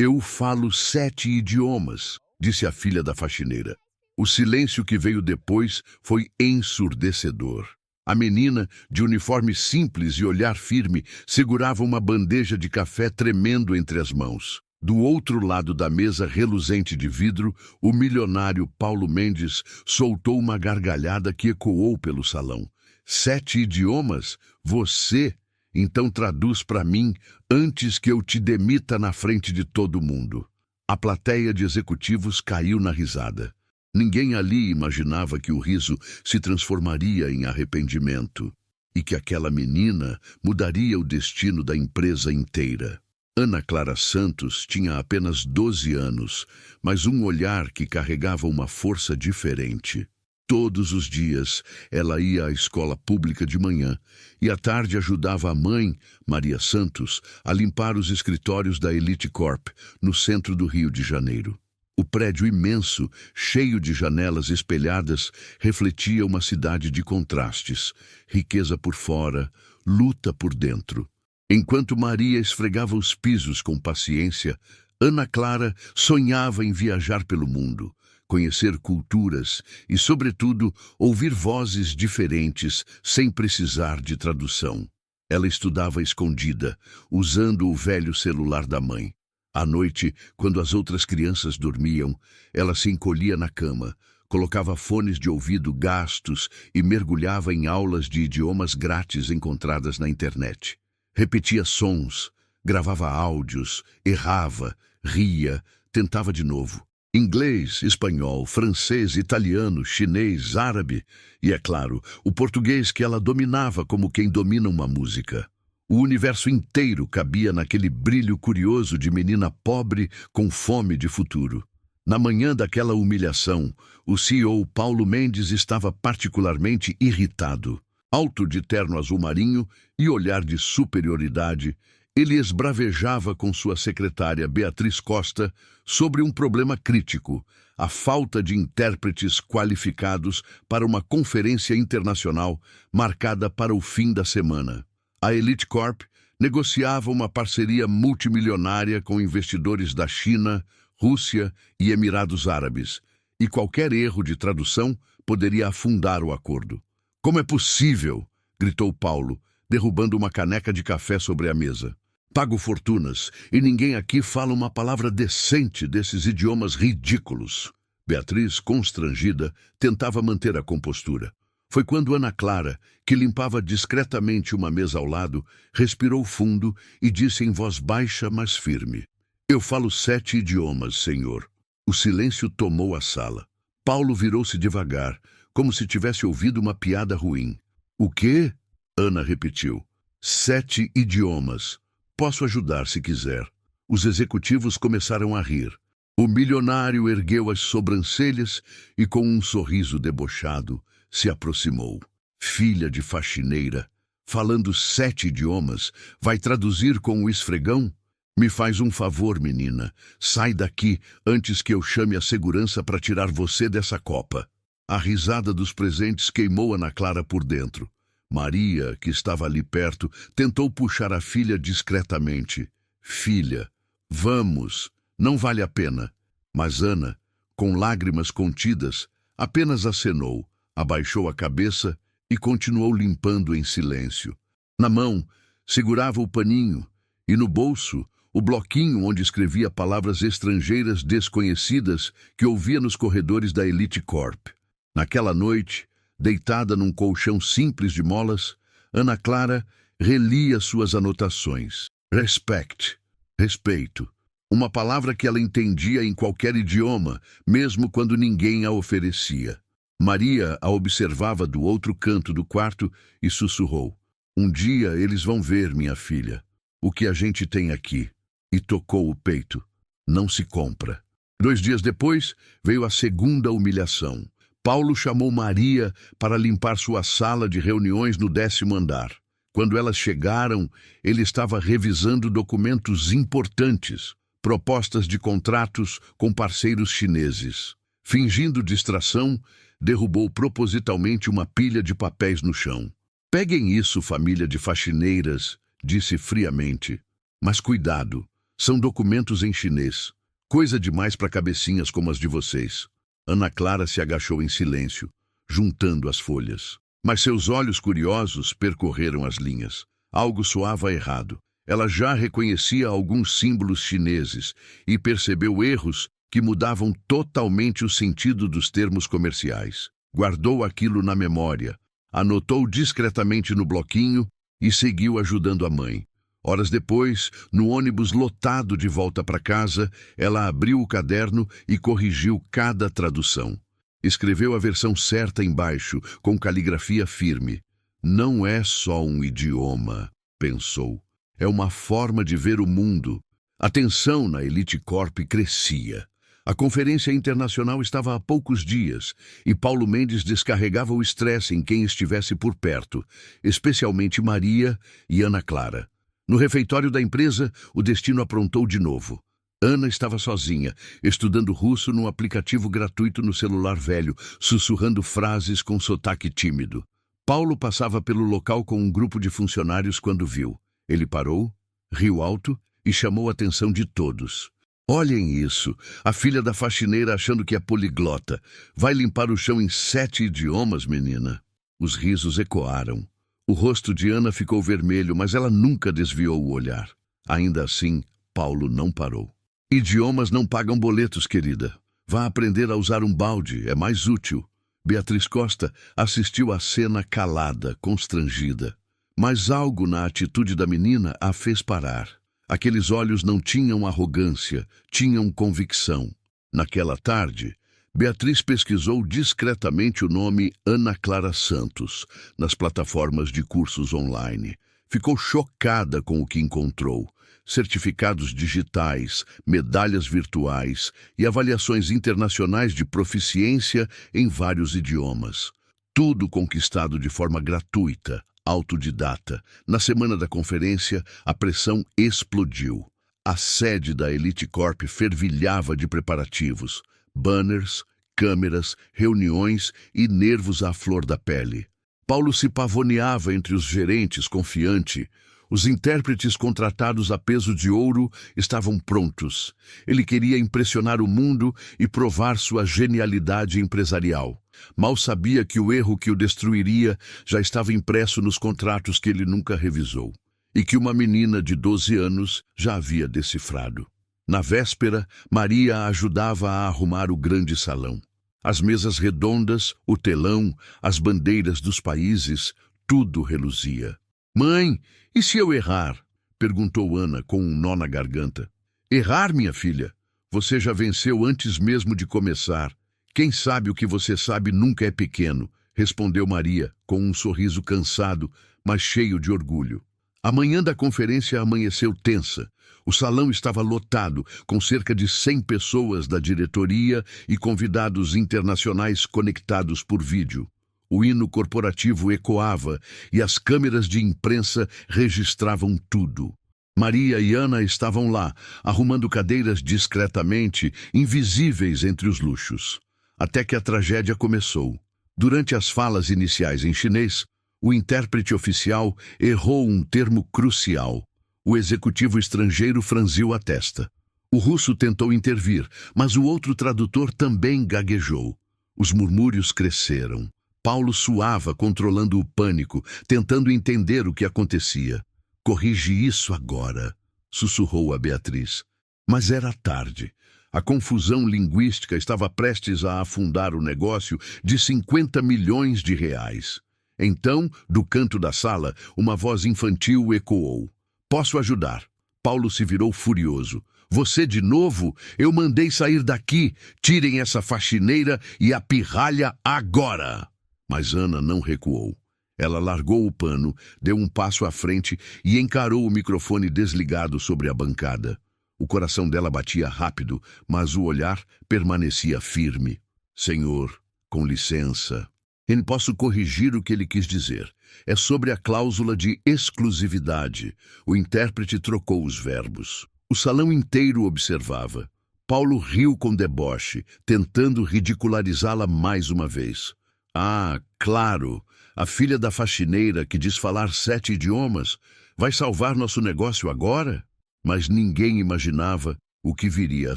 Eu falo 7 idiomas, disse a filha da faxineira. O silêncio que veio depois foi ensurdecedor. A menina, de uniforme simples e olhar firme, segurava uma bandeja de café tremendo entre as mãos. Do outro lado da mesa reluzente de vidro, o milionário Paulo Mendes soltou uma gargalhada que ecoou pelo salão. 7 idiomas? Você? Então traduz para mim antes que eu te demita na frente de todo mundo. A plateia de executivos caiu na risada. Ninguém ali imaginava que o riso se transformaria em arrependimento e que aquela menina mudaria o destino da empresa inteira. Ana Clara Santos tinha apenas 12 anos, mas um olhar que carregava uma força diferente. Todos os dias ela ia à escola pública de manhã e à tarde ajudava a mãe, Maria Santos, a limpar os escritórios da Elite Corp, no centro do Rio de Janeiro. O prédio imenso, cheio de janelas espelhadas, refletia uma cidade de contrastes, riqueza por fora, luta por dentro. Enquanto Maria esfregava os pisos com paciência, Ana Clara sonhava em viajar pelo mundo, conhecer culturas e, sobretudo, ouvir vozes diferentes sem precisar de tradução. Ela estudava escondida, usando o velho celular da mãe. À noite, quando as outras crianças dormiam, ela se encolhia na cama, colocava fones de ouvido gastos e mergulhava em aulas de idiomas grátis encontradas na internet. Repetia sons, gravava áudios, errava, ria, tentava de novo. Inglês, espanhol, francês, italiano, chinês, árabe e, é claro, o português que ela dominava como quem domina uma música. O universo inteiro cabia naquele brilho curioso de menina pobre com fome de futuro. Na manhã daquela humilhação, o CEO Paulo Mendes estava particularmente irritado. Alto de terno azul marinho e olhar de superioridade, ele esbravejava com sua secretária Beatriz Costa sobre um problema crítico, a falta de intérpretes qualificados para uma conferência internacional marcada para o fim da semana. A Elite Corp negociava uma parceria multimilionária com investidores da China, Rússia e Emirados Árabes, e qualquer erro de tradução poderia afundar o acordo. "Como é possível?", gritou Paulo, derrubando uma caneca de café sobre a mesa. "Pago fortunas e ninguém aqui fala uma palavra decente desses idiomas ridículos." Beatriz, constrangida, tentava manter a compostura. Foi quando Ana Clara, que limpava discretamente uma mesa ao lado, respirou fundo e disse em voz baixa, mas firme: "Eu falo 7 idiomas, senhor." O silêncio tomou a sala. Paulo virou-se devagar, como se tivesse ouvido uma piada ruim. "O quê?" Ana repetiu. 7 idiomas. Posso ajudar se quiser." Os executivos começaram a rir. O milionário ergueu as sobrancelhas e, com um sorriso debochado, se aproximou. "Filha de faxineira, falando 7 idiomas, vai traduzir com o esfregão? Me faz um favor, menina. Sai daqui antes que eu chame a segurança para tirar você dessa copa." A risada dos presentes queimou Ana Clara por dentro. Maria, que estava ali perto, tentou puxar a filha discretamente. "Filha, vamos, não vale a pena." Mas Ana, com lágrimas contidas, apenas acenou, abaixou a cabeça e continuou limpando em silêncio. Na mão, segurava o paninho e no bolso, o bloquinho onde escrevia palavras estrangeiras desconhecidas que ouvia nos corredores da Elite Corp. Naquela noite, deitada num colchão simples de molas, Ana Clara relia suas anotações. Respect, respeito. Uma palavra que ela entendia em qualquer idioma, mesmo quando ninguém a oferecia. Maria a observava do outro canto do quarto e sussurrou: "Um dia eles vão ver, minha filha, o que a gente tem aqui." E tocou o peito. "Não se compra." 2 dias depois, veio a segunda humilhação. Paulo chamou Maria para limpar sua sala de reuniões no 10º andar. Quando elas chegaram, ele estava revisando documentos importantes, propostas de contratos com parceiros chineses. Fingindo distração, derrubou propositalmente uma pilha de papéis no chão. "Peguem isso, família de faxineiras", disse friamente. "Mas cuidado, São documentos em chinês. Coisa demais para cabecinhas como as de vocês. Ana Clara se agachou em silêncio, juntando as folhas. Mas seus olhos curiosos percorreram as linhas. Algo soava errado. Ela já reconhecia alguns símbolos chineses e percebeu erros que mudavam totalmente o sentido dos termos comerciais. Guardou aquilo na memória, anotou discretamente no bloquinho e seguiu ajudando a mãe. Horas depois, no ônibus lotado de volta para casa, ela abriu o caderno e corrigiu cada tradução. Escreveu a versão certa embaixo, com caligrafia firme. Não é só um idioma, pensou. É uma forma de ver o mundo. A tensão na Elite Corp crescia. A conferência internacional estava há poucos dias e Paulo Mendes descarregava o estresse em quem estivesse por perto, especialmente Maria e Ana Clara. No refeitório da empresa, o destino aprontou de novo. Ana estava sozinha, estudando russo num aplicativo gratuito no celular velho, sussurrando frases com sotaque tímido. Paulo passava pelo local com um grupo de funcionários quando viu. Ele parou, riu alto e chamou a atenção de todos. Olhem isso, a filha da faxineira achando que é poliglota. Vai limpar o chão em 7 idiomas, menina. Os risos ecoaram. O rosto de Ana ficou vermelho, mas ela nunca desviou o olhar. Ainda assim, Paulo não parou. Idiomas não pagam boletos, querida. Vá aprender a usar um balde, é mais útil. Beatriz Costa assistiu à cena calada, constrangida. Mas algo na atitude da menina a fez parar. Aqueles olhos não tinham arrogância, tinham convicção. Naquela tarde, Beatriz pesquisou discretamente o nome Ana Clara Santos nas plataformas de cursos online. Ficou chocada com o que encontrou. Certificados digitais, medalhas virtuais e avaliações internacionais de proficiência em vários idiomas. Tudo conquistado de forma gratuita, autodidata. Na semana da conferência, a pressão explodiu. A sede da Elite Corp fervilhava de preparativos. Banners, câmeras, reuniões e nervos à flor da pele. Paulo se pavoneava entre os gerentes, confiante. Os intérpretes contratados a peso de ouro estavam prontos. Ele queria impressionar o mundo e provar sua genialidade empresarial. Mal sabia que o erro que o destruiria já estava impresso nos contratos que ele nunca revisou, e que uma menina de 12 anos já havia decifrado. Na véspera, Maria a ajudava a arrumar o grande salão. As mesas redondas, o telão, as bandeiras dos países, tudo reluzia. "Mãe, e se eu errar?" perguntou Ana com um nó na garganta. "Errar, minha filha? Você já venceu antes mesmo de começar. Quem sabe o que você sabe nunca é pequeno", respondeu Maria, com um sorriso cansado, mas cheio de orgulho. A manhã da conferência amanheceu tensa. O salão estava lotado, com cerca de 100 pessoas da diretoria e convidados internacionais conectados por vídeo. O hino corporativo ecoava e as câmeras de imprensa registravam tudo. Maria e Ana estavam lá, arrumando cadeiras discretamente, invisíveis entre os luxos. Até que a tragédia começou. Durante as falas iniciais em chinês, o intérprete oficial errou um termo crucial. O executivo estrangeiro franziu a testa. O russo tentou intervir, mas o outro tradutor também gaguejou. Os murmúrios cresceram. Paulo suava, controlando o pânico, tentando entender o que acontecia. "Corrige isso agora", sussurrou a Beatriz. Mas era tarde. A confusão linguística estava prestes a afundar o negócio de 50 milhões de reais. Então, do canto da sala, uma voz infantil ecoou. "Posso ajudar?" Paulo se virou furioso. "Você de novo? Eu mandei sair daqui. Tirem essa faxineira e a pirralha agora!" Mas Ana não recuou. Ela largou o pano, deu um passo à frente e encarou o microfone desligado sobre a bancada. O coração dela batia rápido, mas o olhar permanecia firme. "Senhor, com licença. Eu posso corrigir o que ele quis dizer. É sobre a cláusula de exclusividade." O intérprete trocou os verbos. O salão inteiro observava. Paulo riu com deboche, tentando ridicularizá-la mais uma vez. "Ah, claro, a filha da faxineira que diz falar 7 idiomas vai salvar nosso negócio agora?" Mas ninguém imaginava o que viria a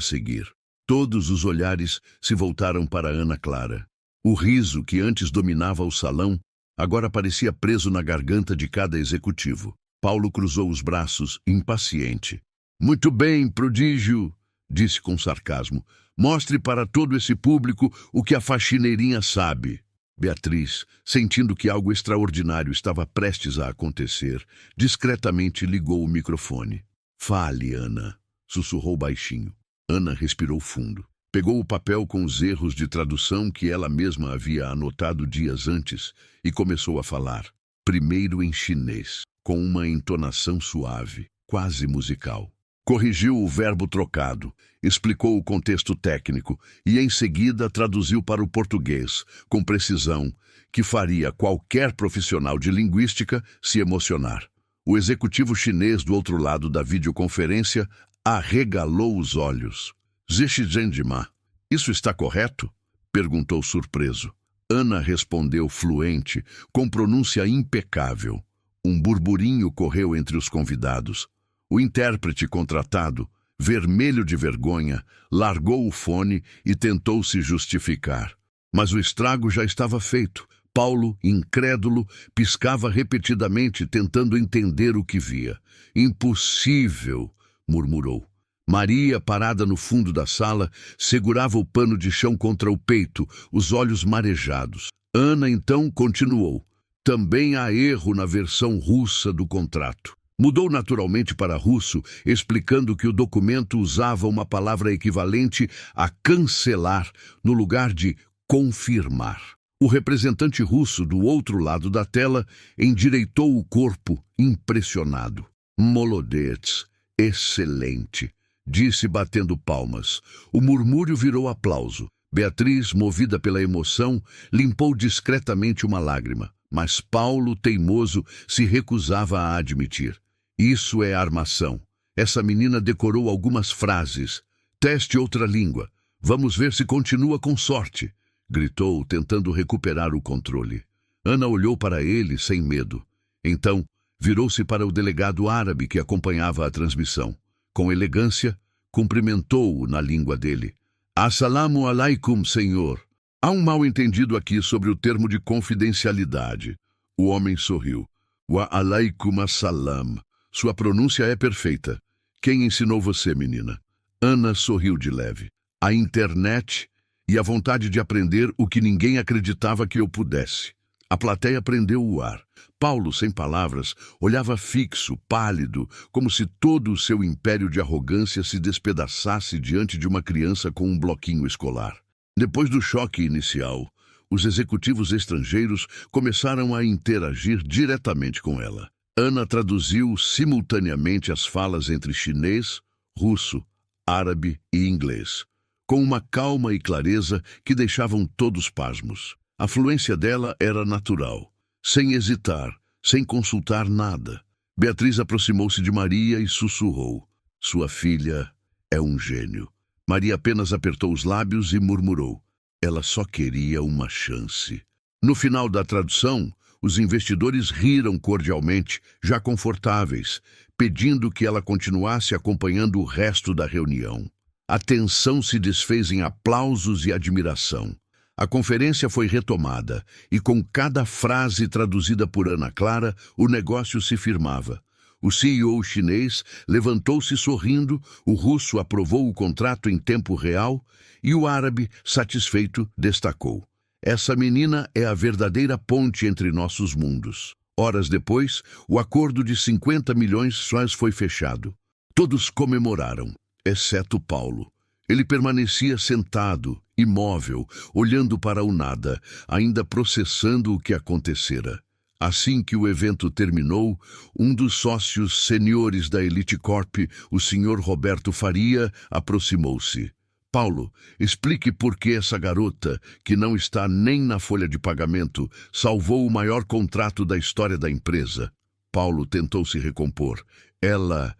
seguir. Todos os olhares se voltaram para Ana Clara. O riso que antes dominava o salão agora parecia preso na garganta de cada executivo. Paulo cruzou os braços, impaciente. Muito bem, prodígio, disse com sarcasmo. Mostre para todo esse público o que a faxineirinha sabe. Beatriz, sentindo que algo extraordinário estava prestes a acontecer, discretamente ligou o microfone. Fale, Ana, sussurrou baixinho. Ana respirou fundo. Pegou o papel com os erros de tradução que ela mesma havia anotado dias antes e começou a falar. Primeiro em chinês, com uma entonação suave, quase musical. Corrigiu o verbo trocado, explicou o contexto técnico e, em seguida, traduziu para o português, com precisão, que faria qualquer profissional de linguística se emocionar. O executivo chinês do outro lado da videoconferência arregalou os olhos. Zheshizhendima, isso está correto? Perguntou surpreso. Ana respondeu fluente, com pronúncia impecável. Um burburinho correu entre os convidados. O intérprete contratado, vermelho de vergonha, largou o fone e tentou se justificar. Mas o estrago já estava feito. Paulo, incrédulo, piscava repetidamente, tentando entender o que via. Impossível, murmurou. Maria, parada no fundo da sala, segurava o pano de chão contra o peito, os olhos marejados. Ana, então, continuou. Também há erro na versão russa do contrato. Mudou naturalmente para russo, explicando que o documento usava uma palavra equivalente a cancelar no lugar de confirmar. O representante russo do outro lado da tela endireitou o corpo, impressionado. Molodets, excelente, disse batendo palmas. O murmúrio virou aplauso. Beatriz, movida pela emoção, limpou discretamente uma lágrima. Mas Paulo, teimoso, se recusava a admitir. Isso é armação. Essa menina decorou algumas frases. Teste outra língua. Vamos ver se continua com sorte, gritou, tentando recuperar o controle. Ana olhou para ele sem medo. Então, virou-se para o delegado árabe que acompanhava a transmissão. Com elegância, cumprimentou-o na língua dele. Assalamu alaikum, senhor. Há um mal-entendido aqui sobre o termo de confidencialidade. O homem sorriu. Wa alaikum assalam. Sua pronúncia é perfeita. Quem ensinou você, menina? Ana sorriu de leve. A internet e a vontade de aprender o que ninguém acreditava que eu pudesse. A plateia prendeu o ar. Paulo, sem palavras, olhava fixo, pálido, como se todo o seu império de arrogância se despedaçasse diante de uma criança com um bloquinho escolar. Depois do choque inicial, os executivos estrangeiros começaram a interagir diretamente com ela. Ana traduziu simultaneamente as falas entre chinês, russo, árabe e inglês, com uma calma e clareza que deixavam todos pasmos. A fluência dela era natural, sem hesitar, sem consultar nada. Beatriz aproximou-se de Maria e sussurrou. Sua filha é um gênio. Maria apenas apertou os lábios e murmurou. Ela só queria uma chance. No final da tradução, os investidores riram cordialmente, já confortáveis, pedindo que ela continuasse acompanhando o resto da reunião. A tensão se desfez em aplausos e admiração. A conferência foi retomada, e com cada frase traduzida por Ana Clara, o negócio se firmava. O CEO chinês levantou-se sorrindo, o russo aprovou o contrato em tempo real, e o árabe, satisfeito, destacou. Essa menina é a verdadeira ponte entre nossos mundos. Horas depois, o acordo de 50 milhões só foi fechado. Todos comemoraram, exceto Paulo. Ele permanecia sentado, imóvel, olhando para o nada, ainda processando o que acontecera. Assim que o evento terminou, um dos sócios seniores da Elite Corp, o Sr. Roberto Faria, aproximou-se. Paulo, explique por que essa garota, que não está nem na folha de pagamento, salvou o maior contrato da história da empresa. Paulo tentou se recompor. Ela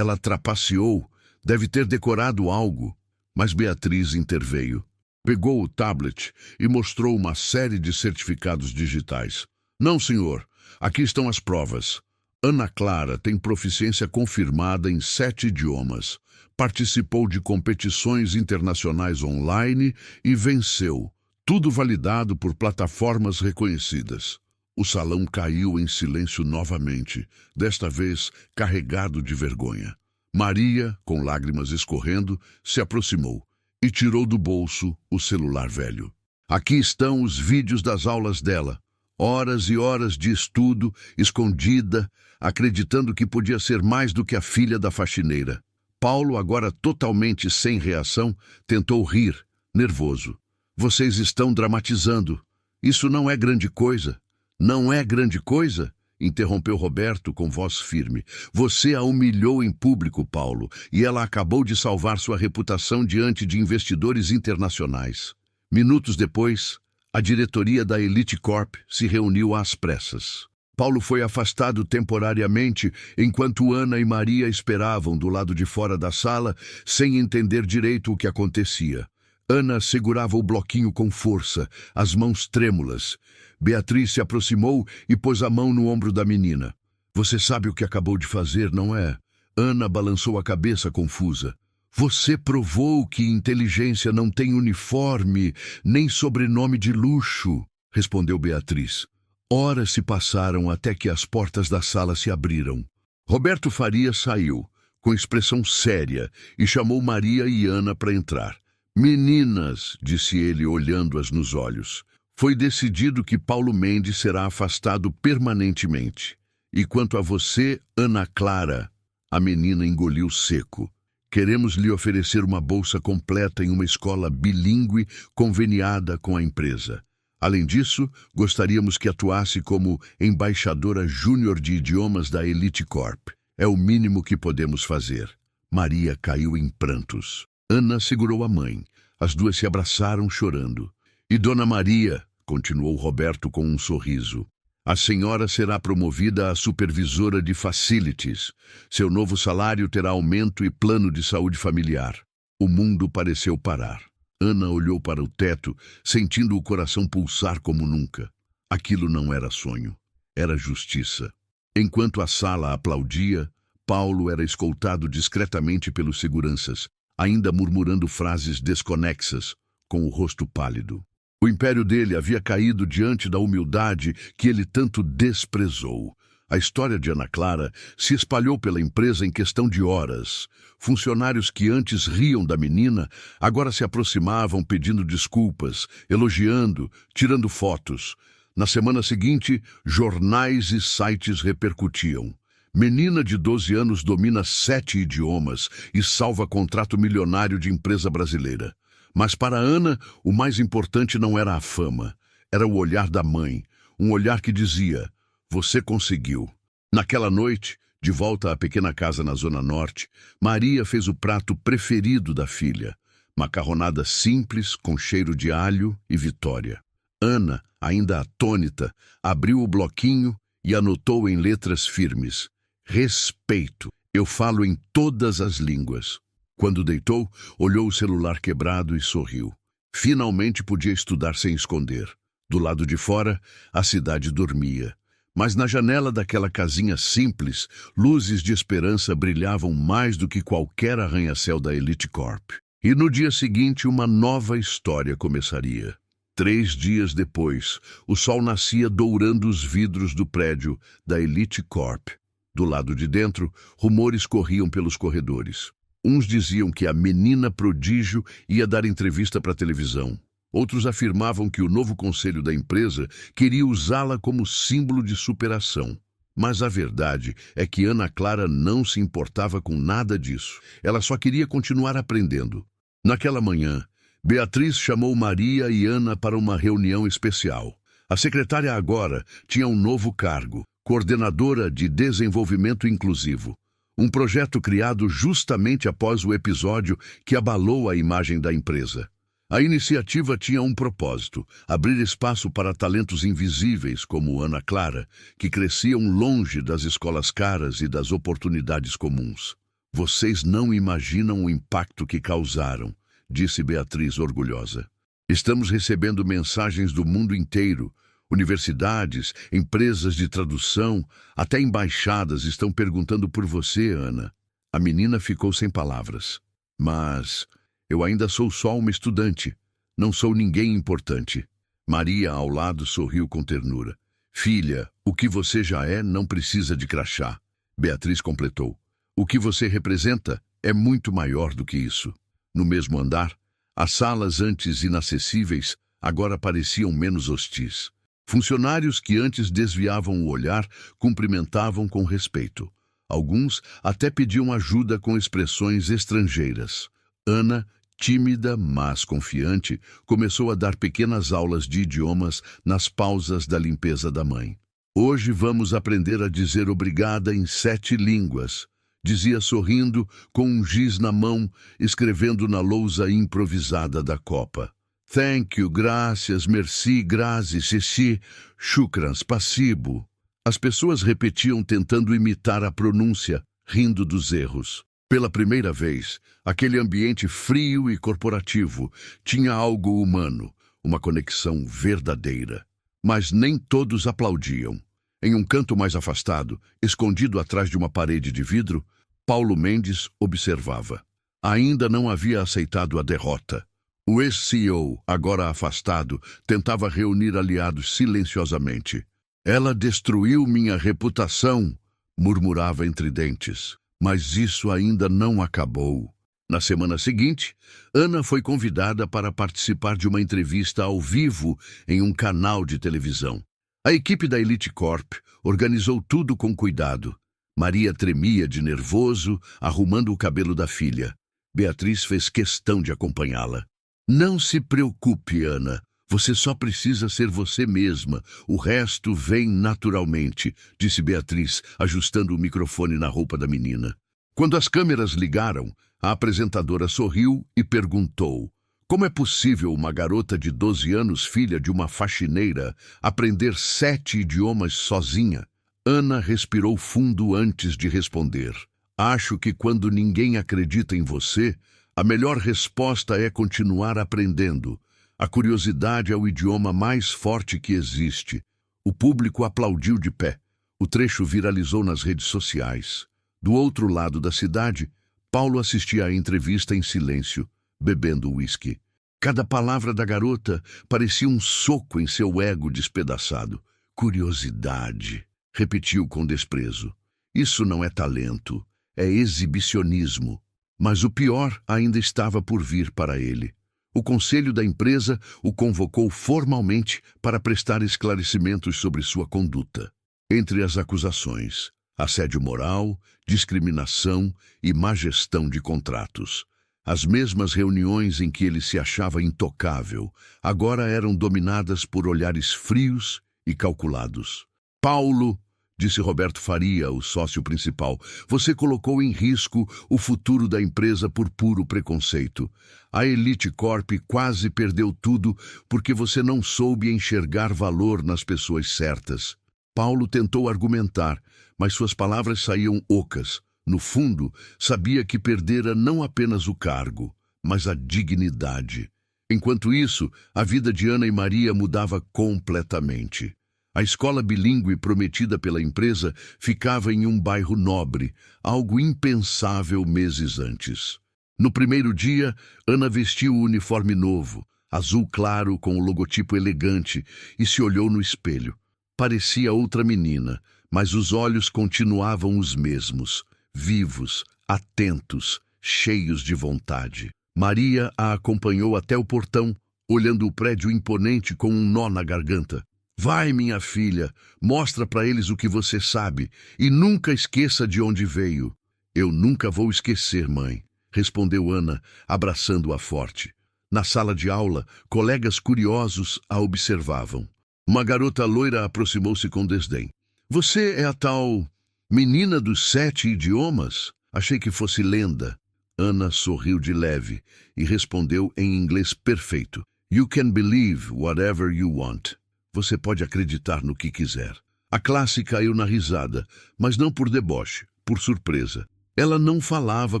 trapaceou, deve ter decorado algo. Mas Beatriz interveio. Pegou o tablet e mostrou uma série de certificados digitais. Não, senhor. Aqui estão as provas. Ana Clara tem proficiência confirmada em 7 idiomas. Participou de competições internacionais online e venceu, tudo validado por plataformas reconhecidas. O salão caiu em silêncio novamente, desta vez carregado de vergonha. Maria, com lágrimas escorrendo, se aproximou e tirou do bolso o celular velho. Aqui estão os vídeos das aulas dela. Horas e horas de estudo, escondida, acreditando que podia ser mais do que a filha da faxineira. Paulo, agora totalmente sem reação, tentou rir, nervoso. Vocês estão dramatizando. Isso não é grande coisa. Não é grande coisa? Interrompeu Roberto com voz firme. Você a humilhou em público, Paulo, e ela acabou de salvar sua reputação diante de investidores internacionais. Minutos depois, a diretoria da Elite Corp se reuniu às pressas. Paulo foi afastado temporariamente, enquanto Ana e Maria esperavam do lado de fora da sala, sem entender direito o que acontecia. Ana segurava o bloquinho com força, as mãos trêmulas. Beatriz se aproximou e pôs a mão no ombro da menina. Você sabe o que acabou de fazer, não é? Ana balançou a cabeça confusa. Você provou que inteligência não tem uniforme, nem sobrenome de luxo, respondeu Beatriz. Horas se passaram até que as portas da sala se abriram. Roberto Faria saiu, com expressão séria, e chamou Maria e Ana para entrar. Meninas, disse ele olhando-as nos olhos, foi decidido que Paulo Mendes será afastado permanentemente. E quanto a você, Ana Clara, a menina engoliu seco. Queremos lhe oferecer uma bolsa completa em uma escola bilíngue conveniada com a empresa. Além disso, gostaríamos que atuasse como embaixadora júnior de idiomas da Elite Corp. É o mínimo que podemos fazer. Maria caiu em prantos. Ana segurou a mãe. As duas se abraçaram chorando. E Dona Maria, continuou Roberto com um sorriso, a senhora será promovida a supervisora de facilities. Seu novo salário terá aumento e plano de saúde familiar. O mundo pareceu parar. Ana olhou para o teto, sentindo o coração pulsar como nunca. Aquilo não era sonho, era justiça. Enquanto a sala aplaudia, Paulo era escoltado discretamente pelos seguranças, ainda murmurando frases desconexas, com o rosto pálido. O império dele havia caído diante da humildade que ele tanto desprezou. A história de Ana Clara se espalhou pela empresa em questão de horas. Funcionários que antes riam da menina, agora se aproximavam pedindo desculpas, elogiando, tirando fotos. Na semana seguinte, jornais e sites repercutiam. Menina de 12 anos domina 7 idiomas e salva contrato milionário de empresa brasileira. Mas para Ana, o mais importante não era a fama. Era o olhar da mãe, um olhar que dizia, você conseguiu. Naquela noite, de volta à pequena casa na Zona Norte, Maria fez o prato preferido da filha, macarronada simples, com cheiro de alho e vitória. Ana, ainda atônita, abriu o bloquinho e anotou em letras firmes, respeito, eu falo em todas as línguas. Quando deitou, olhou o celular quebrado e sorriu. Finalmente podia estudar sem esconder. Do lado de fora, a cidade dormia. Mas na janela daquela casinha simples, luzes de esperança brilhavam mais do que qualquer arranha-céu da Elite Corp. E no dia seguinte, uma nova história começaria. 3 dias depois, o sol nascia dourando os vidros do prédio da Elite Corp. Do lado de dentro, rumores corriam pelos corredores. Uns diziam que a menina prodígio ia dar entrevista para a televisão. Outros afirmavam que o novo conselho da empresa queria usá-la como símbolo de superação. Mas a verdade é que Ana Clara não se importava com nada disso. Ela só queria continuar aprendendo. Naquela manhã, Beatriz chamou Maria e Ana para uma reunião especial. A secretária agora tinha um novo cargo, coordenadora de desenvolvimento inclusivo. Um projeto criado justamente após o episódio que abalou a imagem da empresa. A iniciativa tinha um propósito, abrir espaço para talentos invisíveis como Ana Clara, que cresciam longe das escolas caras e das oportunidades comuns. Vocês não imaginam o impacto que causaram, disse Beatriz orgulhosa. Estamos recebendo mensagens do mundo inteiro. Universidades, empresas de tradução, até embaixadas estão perguntando por você, Ana. A menina ficou sem palavras. Mas eu ainda sou só uma estudante. Não sou ninguém importante. Maria, ao lado, sorriu com ternura. Filha, o que você já é não precisa de crachá. Beatriz completou. O que você representa é muito maior do que isso. No mesmo andar, as salas antes inacessíveis agora pareciam menos hostis. Funcionários que antes desviavam o olhar cumprimentavam com respeito. Alguns até pediam ajuda com expressões estrangeiras. Ana, tímida, mas confiante, começou a dar pequenas aulas de idiomas nas pausas da limpeza da mãe. Hoje vamos aprender a dizer obrigada em 7 línguas, dizia sorrindo, com um giz na mão, escrevendo na lousa improvisada da copa. Thank you, gracias, merci, grazie, ceci, shukran, spasibo. As pessoas repetiam tentando imitar a pronúncia, rindo dos erros. Pela primeira vez, aquele ambiente frio e corporativo tinha algo humano, uma conexão verdadeira. Mas nem todos aplaudiam. Em um canto mais afastado, escondido atrás de uma parede de vidro, Paulo Mendes observava. Ainda não havia aceitado a derrota. O ex-CEO, agora afastado, tentava reunir aliados silenciosamente. Ela destruiu minha reputação, murmurava entre dentes. Mas isso ainda não acabou. Na semana seguinte, Ana foi convidada para participar de uma entrevista ao vivo em um canal de televisão. A equipe da Elite Corp organizou tudo com cuidado. Maria tremia de nervoso, arrumando o cabelo da filha. Beatriz fez questão de acompanhá-la. Não se preocupe, Ana. Você só precisa ser você mesma. O resto vem naturalmente, disse Beatriz, ajustando o microfone na roupa da menina. Quando as câmeras ligaram, a apresentadora sorriu e perguntou: como é possível uma garota de 12 anos, filha de uma faxineira, aprender 7 idiomas sozinha? Ana respirou fundo antes de responder. Acho que quando ninguém acredita em você, a melhor resposta é continuar aprendendo. A curiosidade é o idioma mais forte que existe. O público aplaudiu de pé. O trecho viralizou nas redes sociais. Do outro lado da cidade, Paulo assistia à entrevista em silêncio, bebendo uísque. Cada palavra da garota parecia um soco em seu ego despedaçado. Curiosidade, repetiu com desprezo. Isso não é talento, é exibicionismo. Mas o pior ainda estava por vir para ele. O conselho da empresa o convocou formalmente para prestar esclarecimentos sobre sua conduta. Entre as acusações, assédio moral, discriminação e má gestão de contratos. As mesmas reuniões em que ele se achava intocável, agora eram dominadas por olhares frios e calculados. Paulo, disse Roberto Faria, o sócio principal, você colocou em risco o futuro da empresa por puro preconceito. A Elite Corp quase perdeu tudo porque você não soube enxergar valor nas pessoas certas. Paulo tentou argumentar, mas suas palavras saíam ocas. No fundo, sabia que perdera não apenas o cargo, mas a dignidade. Enquanto isso, a vida de Ana e Maria mudava completamente. A escola bilíngue prometida pela empresa ficava em um bairro nobre, algo impensável meses antes. No primeiro dia, Ana vestiu o uniforme novo, azul claro com o logotipo elegante, e se olhou no espelho. Parecia outra menina, mas os olhos continuavam os mesmos, vivos, atentos, cheios de vontade. Maria a acompanhou até o portão, olhando o prédio imponente com um nó na garganta. Vai, minha filha, mostra para eles o que você sabe e nunca esqueça de onde veio. Eu nunca vou esquecer, mãe, respondeu Ana, abraçando-a forte. Na sala de aula, colegas curiosos a observavam. Uma garota loira aproximou-se com desdém. Você é a tal menina dos 7 idiomas? Achei que fosse lenda. Ana sorriu de leve e respondeu em inglês perfeito. You can believe whatever you want. Você pode acreditar no que quiser. A classe caiu na risada, mas não por deboche, por surpresa. Ela não falava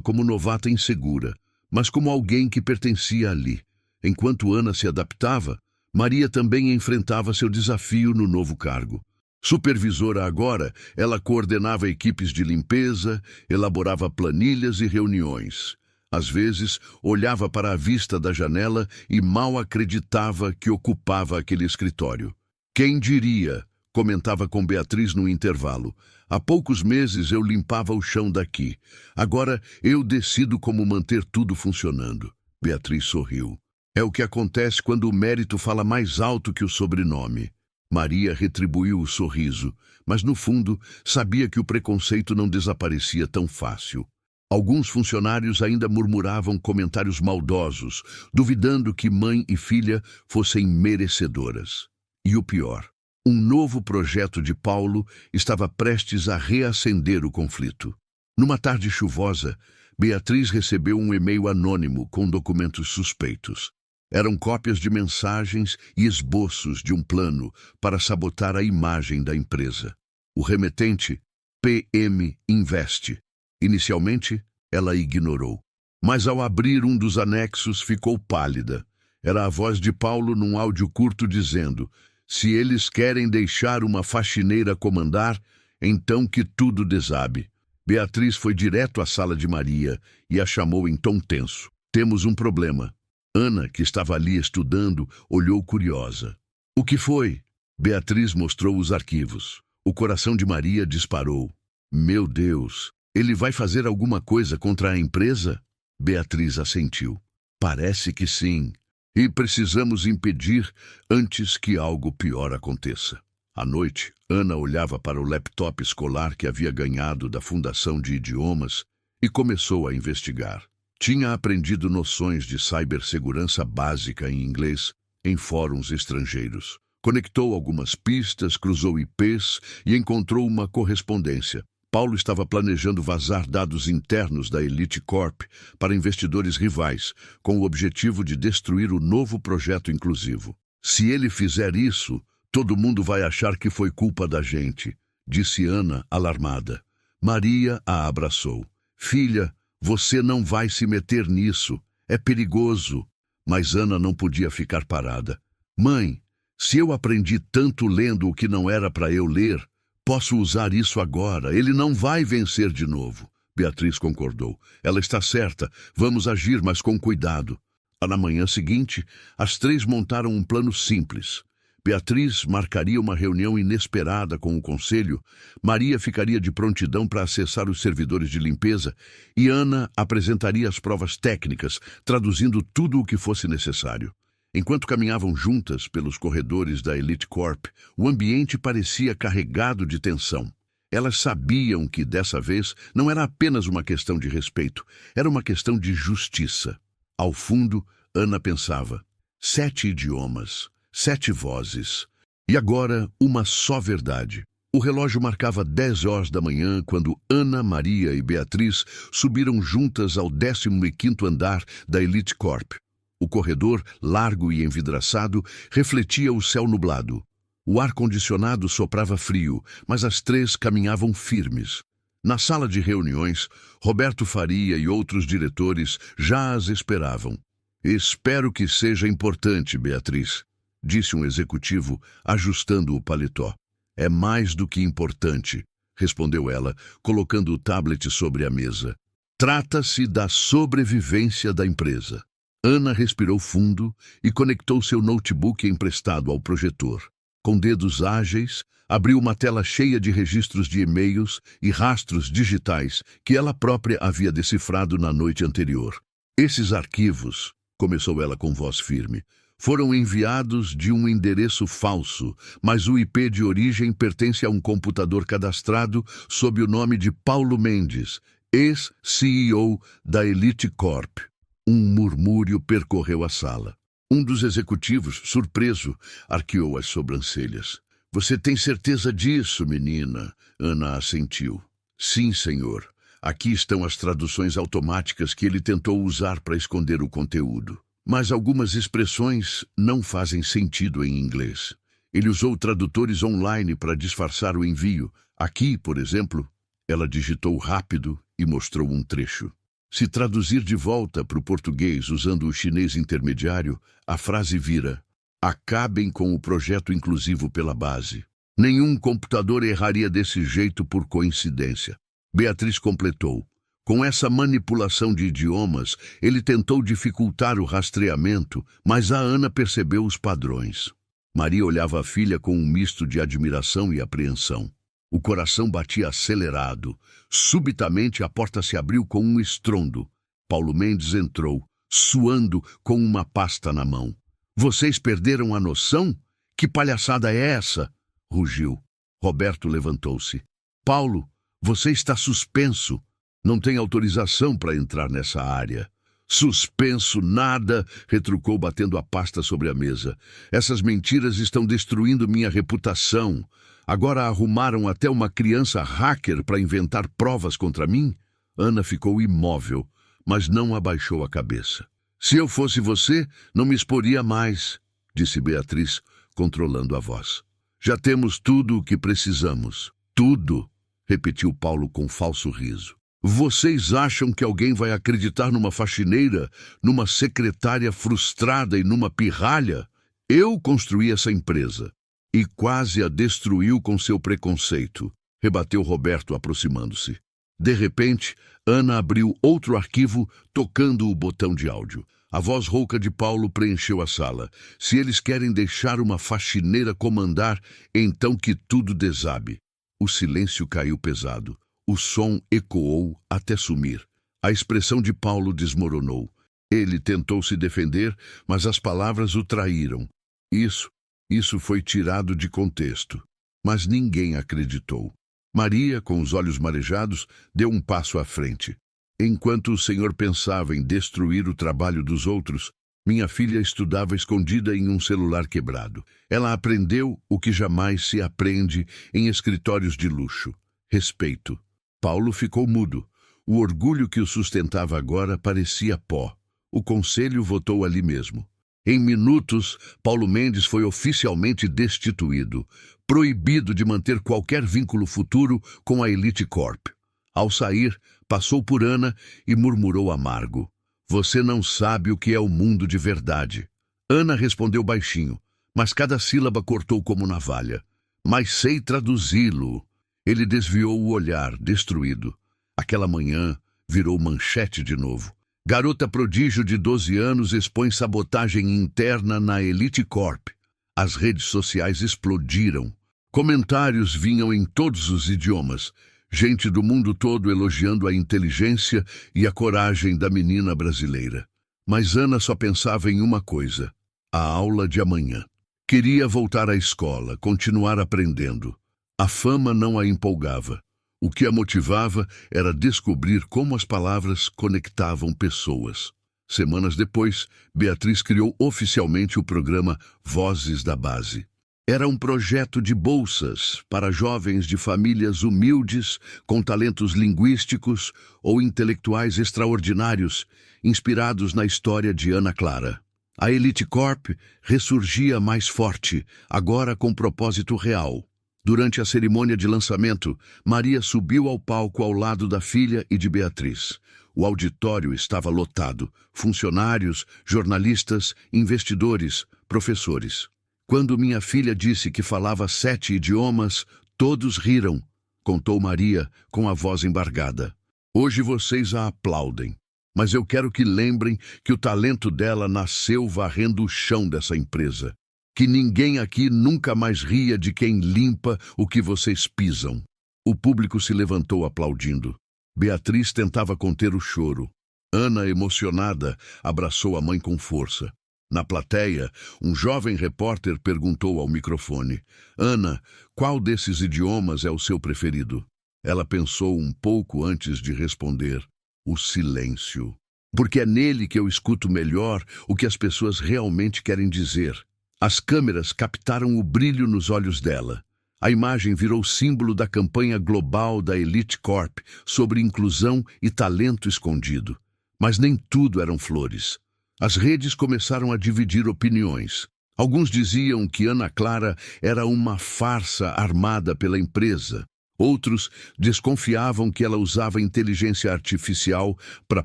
como novata insegura, mas como alguém que pertencia ali. Enquanto Ana se adaptava, Maria também enfrentava seu desafio no novo cargo. Supervisora agora, ela coordenava equipes de limpeza, elaborava planilhas e reuniões. Às vezes, olhava para a vista da janela e mal acreditava que ocupava aquele escritório. Quem diria, comentava com Beatriz no intervalo, há poucos meses eu limpava o chão daqui. Agora eu decido como manter tudo funcionando. Beatriz sorriu. É o que acontece quando o mérito fala mais alto que o sobrenome. Maria retribuiu o sorriso, mas no fundo sabia que o preconceito não desaparecia tão fácil. Alguns funcionários ainda murmuravam comentários maldosos, duvidando que mãe e filha fossem merecedoras. E o pior, um novo projeto de Paulo estava prestes a reacender o conflito. Numa tarde chuvosa, Beatriz recebeu um e-mail anônimo com documentos suspeitos. Eram cópias de mensagens e esboços de um plano para sabotar a imagem da empresa. O remetente, PM Invest. Inicialmente, ela ignorou. Mas ao abrir um dos anexos, ficou pálida. Era a voz de Paulo num áudio curto dizendo: se eles querem deixar uma faxineira comandar, então que tudo desabe. Beatriz foi direto à sala de Maria e a chamou em tom tenso. Temos um problema. Ana, que estava ali estudando, olhou curiosa. O que foi? Beatriz mostrou os arquivos. O coração de Maria disparou. Meu Deus! Ele vai fazer alguma coisa contra a empresa? Beatriz assentiu. Parece que sim. E precisamos impedir antes que algo pior aconteça. À noite, Ana olhava para o laptop escolar que havia ganhado da Fundação de Idiomas e começou a investigar. Tinha aprendido noções de cibersegurança básica em inglês em fóruns estrangeiros. Conectou algumas pistas, cruzou IPs e encontrou uma correspondência. Paulo estava planejando vazar dados internos da Elite Corp para investidores rivais, com o objetivo de destruir o novo projeto inclusivo. Se ele fizer isso, todo mundo vai achar que foi culpa da gente, disse Ana, alarmada. Maria a abraçou. Filha, você não vai se meter nisso. É perigoso. Mas Ana não podia ficar parada. Mãe, se eu aprendi tanto lendo o que não era para eu ler, posso usar isso agora. Ele não vai vencer de novo. Beatriz concordou. Ela está certa. Vamos agir, mas com cuidado. Na manhã seguinte, as três montaram um plano simples. Beatriz marcaria uma reunião inesperada com o conselho, Maria ficaria de prontidão para acessar os servidores de limpeza e Ana apresentaria as provas técnicas, traduzindo tudo o que fosse necessário. Enquanto caminhavam juntas pelos corredores da Elite Corp, o ambiente parecia carregado de tensão. Elas sabiam que, dessa vez, não era apenas uma questão de respeito, era uma questão de justiça. Ao fundo, Ana pensava, 7 idiomas, 7 vozes, e agora uma só verdade. O relógio marcava 10 horas da manhã quando Ana, Maria e Beatriz subiram juntas ao 15º andar da Elite Corp. O corredor, largo e envidraçado, refletia o céu nublado. O ar-condicionado soprava frio, mas as três caminhavam firmes. Na sala de reuniões, Roberto Faria e outros diretores já as esperavam. Espero que seja importante, Beatriz, disse um executivo, ajustando o paletó. É mais do que importante, respondeu ela, colocando o tablet sobre a mesa. Trata-se da sobrevivência da empresa. Ana respirou fundo e conectou seu notebook emprestado ao projetor. Com dedos ágeis, abriu uma tela cheia de registros de e-mails e rastros digitais que ela própria havia decifrado na noite anterior. Esses arquivos, começou ela com voz firme, foram enviados de um endereço falso, mas o IP de origem pertence a um computador cadastrado sob o nome de Paulo Mendes, ex-CEO da Elite Corp. Um murmúrio percorreu a sala. Um dos executivos, surpreso, arqueou as sobrancelhas. Você tem certeza disso, menina? Ana assentiu. Sim, senhor. Aqui estão as traduções automáticas que ele tentou usar para esconder o conteúdo. Mas algumas expressões não fazem sentido em inglês. Ele usou tradutores online para disfarçar o envio. Aqui, por exemplo, ela digitou rápido e mostrou um trecho. Se traduzir de volta para o português usando o chinês intermediário, a frase vira: Acabem com o projeto inclusivo pela base. Nenhum computador erraria desse jeito por coincidência. Beatriz completou. Com essa manipulação de idiomas, ele tentou dificultar o rastreamento, mas a Ana percebeu os padrões. Maria olhava a filha com um misto de admiração e apreensão. O coração batia acelerado. Subitamente a porta se abriu com um estrondo. Paulo Mendes entrou, suando com uma pasta na mão. Vocês perderam a noção? Que palhaçada é essa? Rugiu. Roberto levantou-se. Paulo, você está suspenso. Não tem autorização para entrar nessa área. Suspenso nada, retrucou batendo a pasta sobre a mesa. Essas mentiras estão destruindo minha reputação. Agora arrumaram até uma criança hacker para inventar provas contra mim? Ana ficou imóvel, mas não abaixou a cabeça. Se eu fosse você, não me exporia mais, disse Beatriz, controlando a voz. Já temos tudo o que precisamos. Tudo, repetiu Paulo com falso riso. Vocês acham que alguém vai acreditar numa faxineira, numa secretária frustrada e numa pirralha? Eu construí essa empresa e quase a destruiu com seu preconceito, rebateu Roberto aproximando-se. De repente, Ana abriu outro arquivo, tocando o botão de áudio. A voz rouca de Paulo preencheu a sala. Se eles querem deixar uma faxineira comandar, então que tudo desabe. O silêncio caiu pesado. O som ecoou até sumir. A expressão de Paulo desmoronou. Ele tentou se defender, mas as palavras o traíram. Isso foi tirado de contexto. Mas ninguém acreditou. Maria, com os olhos marejados, deu um passo à frente. Enquanto o senhor pensava em destruir o trabalho dos outros, minha filha estudava escondida em um celular quebrado. Ela aprendeu o que jamais se aprende em escritórios de luxo: respeito. Paulo ficou mudo. O orgulho que o sustentava agora parecia pó. O conselho votou ali mesmo. Em minutos, Paulo Mendes foi oficialmente destituído, proibido de manter qualquer vínculo futuro com a Elite Corp. Ao sair, passou por Ana e murmurou amargo. Você não sabe o que é o mundo de verdade. Ana respondeu baixinho, mas cada sílaba cortou como navalha. Mas sei traduzi-lo. Ele desviou o olhar, destruído. Aquela manhã virou manchete de novo. Garota prodígio de 12 anos expõe sabotagem interna na Elite Corp. As redes sociais explodiram. Comentários vinham em todos os idiomas. Gente do mundo todo elogiando a inteligência e a coragem da menina brasileira. Mas Ana só pensava em uma coisa: a aula de amanhã. Queria voltar à escola, continuar aprendendo. A fama não a empolgava. O que a motivava era descobrir como as palavras conectavam pessoas. Semanas depois, Beatriz criou oficialmente o programa Vozes da Base. Era um projeto de bolsas para jovens de famílias humildes, com talentos linguísticos ou intelectuais extraordinários, inspirados na história de Ana Clara. A Elite Corp ressurgia mais forte, agora com propósito real. Durante a cerimônia de lançamento, Maria subiu ao palco ao lado da filha e de Beatriz. O auditório estava lotado: funcionários, jornalistas, investidores, professores. Quando minha filha disse que falava 7 idiomas, todos riram, contou Maria com a voz embargada. Hoje vocês a aplaudem, mas eu quero que lembrem que o talento dela nasceu varrendo o chão dessa empresa. Que ninguém aqui nunca mais ria de quem limpa o que vocês pisam. O público se levantou aplaudindo. Beatriz tentava conter o choro. Ana, emocionada, abraçou a mãe com força. Na plateia, um jovem repórter perguntou ao microfone: Ana, qual desses idiomas é o seu preferido? Ela pensou um pouco antes de responder: o silêncio. Porque é nele que eu escuto melhor o que as pessoas realmente querem dizer. As câmeras captaram o brilho nos olhos dela. A imagem virou símbolo da campanha global da Elite Corp sobre inclusão e talento escondido. Mas nem tudo eram flores. As redes começaram a dividir opiniões. Alguns diziam que Ana Clara era uma farsa armada pela empresa. Outros desconfiavam que ela usava inteligência artificial para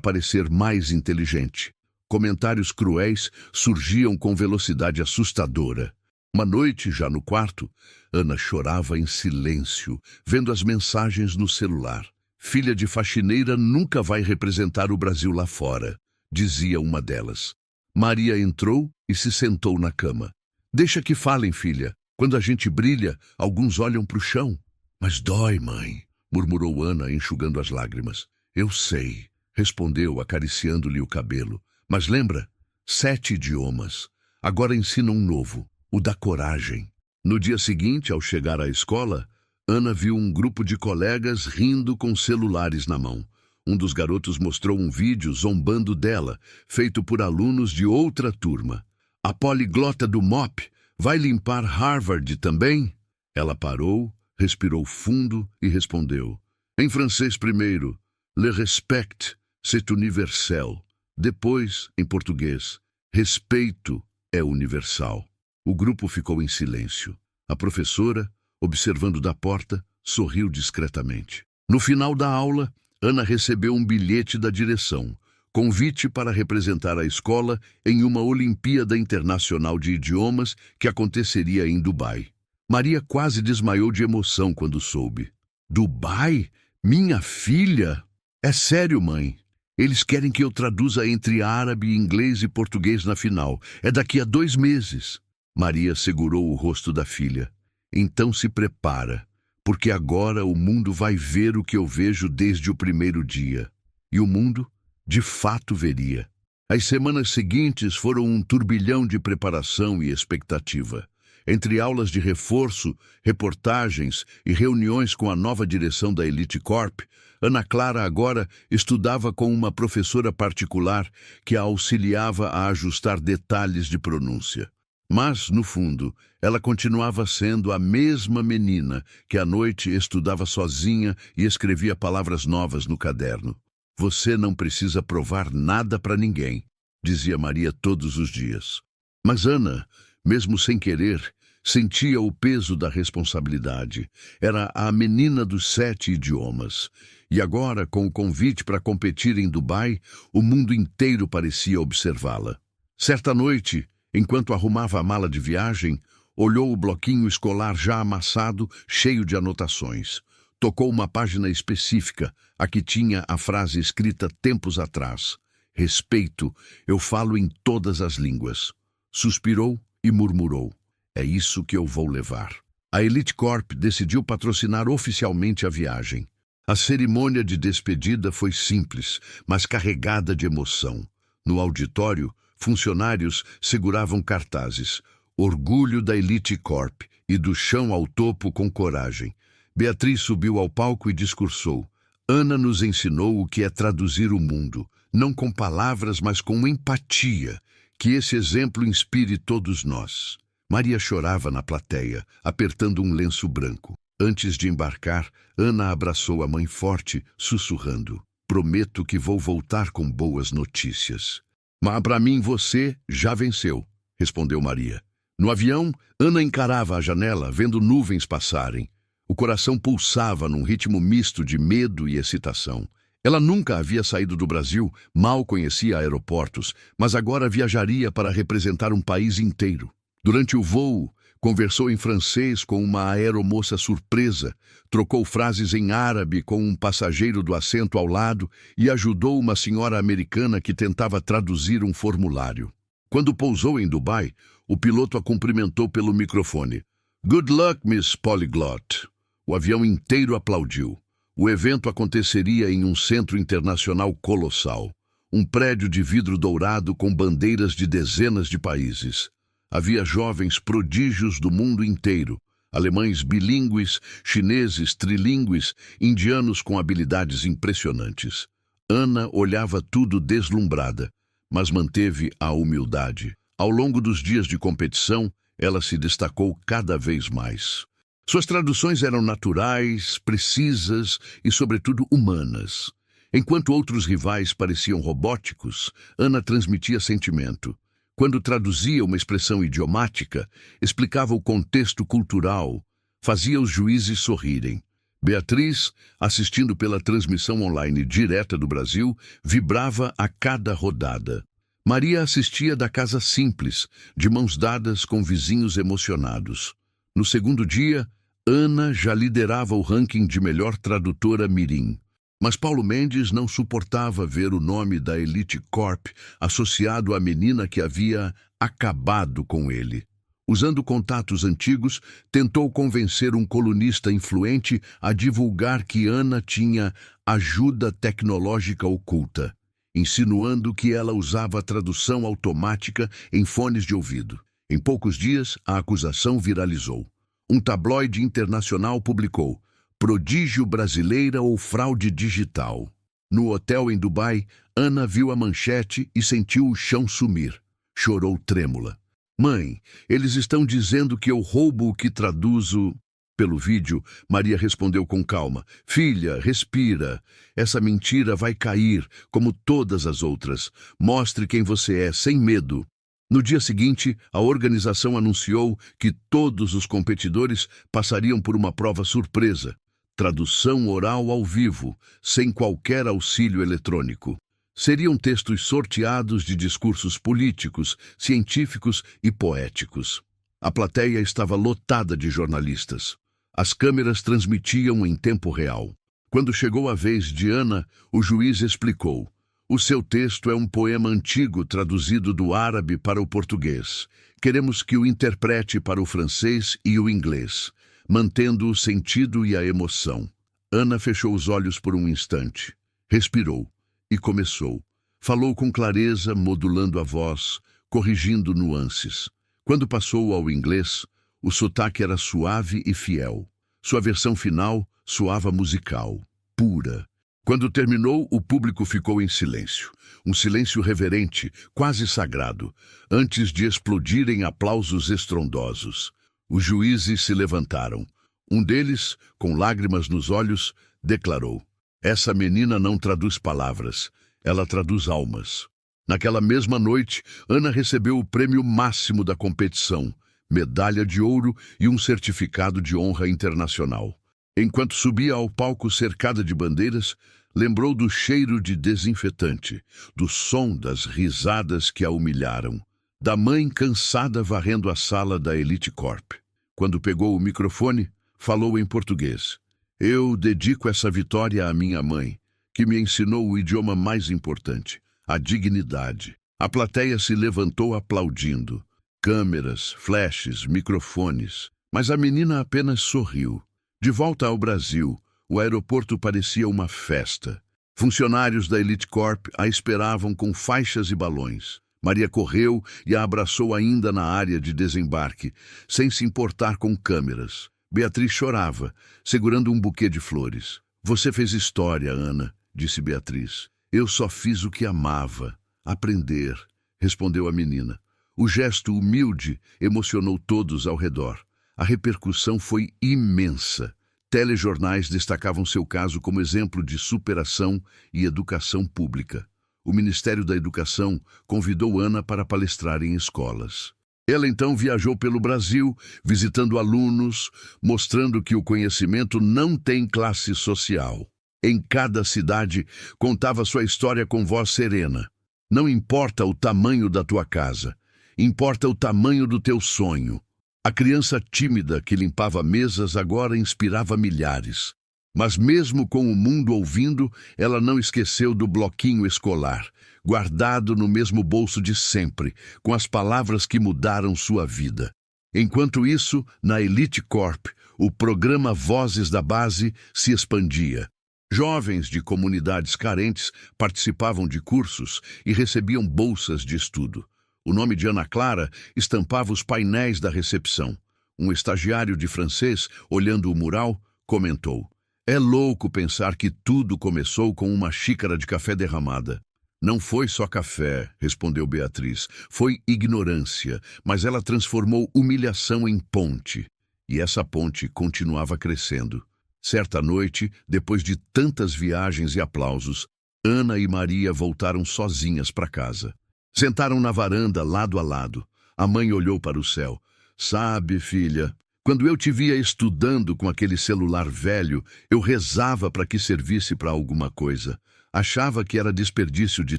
parecer mais inteligente. comentários cruéis surgiam com velocidade assustadora. Uma noite, já no quarto, Ana chorava em silêncio, vendo as mensagens no celular. Filha de faxineira nunca vai representar o Brasil lá fora, dizia uma delas. Maria entrou e se sentou na cama. Deixa que falem, filha. Quando a gente brilha, alguns olham para o chão. Mas dói, mãe, murmurou Ana, enxugando as lágrimas. Eu sei, respondeu, acariciando-lhe o cabelo. Mas lembra? 7 idiomas. Agora ensina um novo, o da coragem. No dia seguinte, ao chegar à escola, Ana viu um grupo de colegas rindo com celulares na mão. Um dos garotos mostrou um vídeo zombando dela, feito por alunos de outra turma. A poliglota do MOP vai limpar Harvard também? Ela parou, respirou fundo e respondeu. Em francês primeiro, le respect, c'est universel. Depois, em português, respeito é universal. O grupo ficou em silêncio. A professora, observando da porta, sorriu discretamente. No final da aula, Ana recebeu um bilhete da direção, convite para representar a escola em uma Olimpíada Internacional de Idiomas que aconteceria em Dubai. Maria quase desmaiou de emoção quando soube. Dubai? Minha filha? É sério, mãe? Eles querem que eu traduza entre árabe, inglês e português na final. É daqui a 2 meses. Maria segurou o rosto da filha. Então se prepara, porque agora o mundo vai ver o que eu vejo desde o primeiro dia. E o mundo, de fato, veria. As semanas seguintes foram um turbilhão de preparação e expectativa. Entre aulas de reforço, reportagens e reuniões com a nova direção da Elite Corp, Ana Clara agora estudava com uma professora particular que a auxiliava a ajustar detalhes de pronúncia. Mas, no fundo, ela continuava sendo a mesma menina que à noite estudava sozinha e escrevia palavras novas no caderno. Você não precisa provar nada para ninguém, dizia Maria todos os dias. Mas Ana, mesmo sem querer, sentia o peso da responsabilidade. Era a menina dos 7 idiomas. E agora, com o convite para competir em Dubai, o mundo inteiro parecia observá-la. Certa noite, enquanto arrumava a mala de viagem, olhou o bloquinho escolar já amassado, cheio de anotações. Tocou uma página específica, a que tinha a frase escrita tempos atrás. Respeito, eu falo em todas as línguas. Suspirou e murmurou. É isso que eu vou levar. A Elite Corp decidiu patrocinar oficialmente a viagem. A cerimônia de despedida foi simples, mas carregada de emoção. No auditório, funcionários seguravam cartazes. Orgulho da Elite Corp e do chão ao topo com coragem. Beatriz subiu ao palco e discursou. Ana nos ensinou o que é traduzir o mundo, não com palavras, mas com empatia. Que esse exemplo inspire todos nós. Maria chorava na plateia, apertando um lenço branco. Antes de embarcar, Ana abraçou a mãe forte, sussurrando. Prometo que vou voltar com boas notícias. Mas para mim você já venceu, respondeu Maria. No avião, Ana encarava a janela, vendo nuvens passarem. O coração pulsava num ritmo misto de medo e excitação. Ela nunca havia saído do Brasil, mal conhecia aeroportos, mas agora viajaria para representar um país inteiro. Durante o voo, conversou em francês com uma aeromoça surpresa, trocou frases em árabe com um passageiro do assento ao lado e ajudou uma senhora americana que tentava traduzir um formulário. Quando pousou em Dubai, o piloto a cumprimentou pelo microfone. Good luck, Miss Polyglot. O avião inteiro aplaudiu. O evento aconteceria em um centro internacional colossal, um prédio de vidro dourado com bandeiras de dezenas de países. Havia jovens prodígios do mundo inteiro, alemães bilíngues, chineses trilíngues, indianos com habilidades impressionantes. Ana olhava tudo deslumbrada, mas manteve a humildade. Ao longo dos dias de competição, ela se destacou cada vez mais. Suas traduções eram naturais, precisas e, sobretudo, humanas. Enquanto outros rivais pareciam robóticos, Ana transmitia sentimento. Quando traduzia uma expressão idiomática, explicava o contexto cultural, fazia os juízes sorrirem. Beatriz, assistindo pela transmissão online direta do Brasil, vibrava a cada rodada. Maria assistia da casa simples, de mãos dadas com vizinhos emocionados. No segundo dia, Ana já liderava o ranking de melhor tradutora mirim. Mas Paulo Mendes não suportava ver o nome da Elite Corp associado à menina que havia acabado com ele. Usando contatos antigos, tentou convencer um colunista influente a divulgar que Ana tinha ajuda tecnológica oculta, insinuando que ela usava tradução automática em fones de ouvido. Em poucos dias, a acusação viralizou. Um tabloide internacional publicou: "Prodígio brasileira ou fraude digital". No hotel em Dubai, Ana viu a manchete e sentiu o chão sumir. Chorou trêmula. "Mãe, eles estão dizendo que eu roubo o que traduzo." Pelo vídeo, Maria respondeu com calma: "Filha, respira. Essa mentira vai cair, como todas as outras. Mostre quem você é, sem medo." No dia seguinte, a organização anunciou que todos os competidores passariam por uma prova surpresa: tradução oral ao vivo, sem qualquer auxílio eletrônico. Seriam textos sorteados de discursos políticos, científicos e poéticos. A plateia estava lotada de jornalistas. As câmeras transmitiam em tempo real. Quando chegou a vez de Ana, o juiz explicou: "O seu texto é um poema antigo traduzido do árabe para o português. Queremos que o interprete para o francês e o inglês, mantendo o sentido e a emoção." Ana fechou os olhos por um instante, respirou e começou. Falou com clareza, modulando a voz, corrigindo nuances. Quando passou ao inglês, o sotaque era suave e fiel. Sua versão final soava musical, pura. Quando terminou, o público ficou em silêncio. Um silêncio reverente, quase sagrado, antes de explodir em aplausos estrondosos. Os juízes se levantaram. Um deles, com lágrimas nos olhos, declarou: "Essa menina não traduz palavras, ela traduz almas." Naquela mesma noite, Ana recebeu o prêmio máximo da competição, medalha de ouro e um certificado de honra internacional. Enquanto subia ao palco cercada de bandeiras, lembrou do cheiro de desinfetante, do som das risadas que a humilharam, da mãe cansada varrendo a sala da Elite Corp. Quando pegou o microfone, falou em português: "Eu dedico essa vitória à minha mãe, que me ensinou o idioma mais importante, a dignidade." A plateia se levantou aplaudindo. Câmeras, flashes, microfones. Mas a menina apenas sorriu. De volta ao Brasil, o aeroporto parecia uma festa. Funcionários da Elite Corp a esperavam com faixas e balões. Maria correu e a abraçou ainda na área de desembarque, sem se importar com câmeras. Beatriz chorava, segurando um buquê de flores. "Você fez história, Ana", disse Beatriz. "Eu só fiz o que amava. Aprender", respondeu a menina. O gesto humilde emocionou todos ao redor. A repercussão foi imensa. Telejornais destacavam seu caso como exemplo de superação e educação pública. O Ministério da Educação convidou Ana para palestrar em escolas. Ela então viajou pelo Brasil, visitando alunos, mostrando que o conhecimento não tem classe social. Em cada cidade, contava sua história com voz serena. "Não importa o tamanho da tua casa, importa o tamanho do teu sonho." A criança tímida que limpava mesas agora inspirava milhares. Mas mesmo com o mundo ouvindo, ela não esqueceu do bloquinho escolar, guardado no mesmo bolso de sempre, com as palavras que mudaram sua vida. Enquanto isso, na Elite Corp, o programa Vozes da Base se expandia. Jovens de comunidades carentes participavam de cursos e recebiam bolsas de estudo. O nome de Ana Clara estampava os painéis da recepção. Um estagiário de francês, olhando o mural, comentou: "É louco pensar que tudo começou com uma xícara de café derramada." "Não foi só café", respondeu Beatriz. "Foi ignorância, mas ela transformou humilhação em ponte. E essa ponte continuava crescendo." Certa noite, depois de tantas viagens e aplausos, Ana e Maria voltaram sozinhas para casa. Sentaram na varanda, lado a lado. A mãe olhou para o céu. "Sabe, filha, quando eu te via estudando com aquele celular velho, eu rezava para que servisse para alguma coisa. Achava que era desperdício de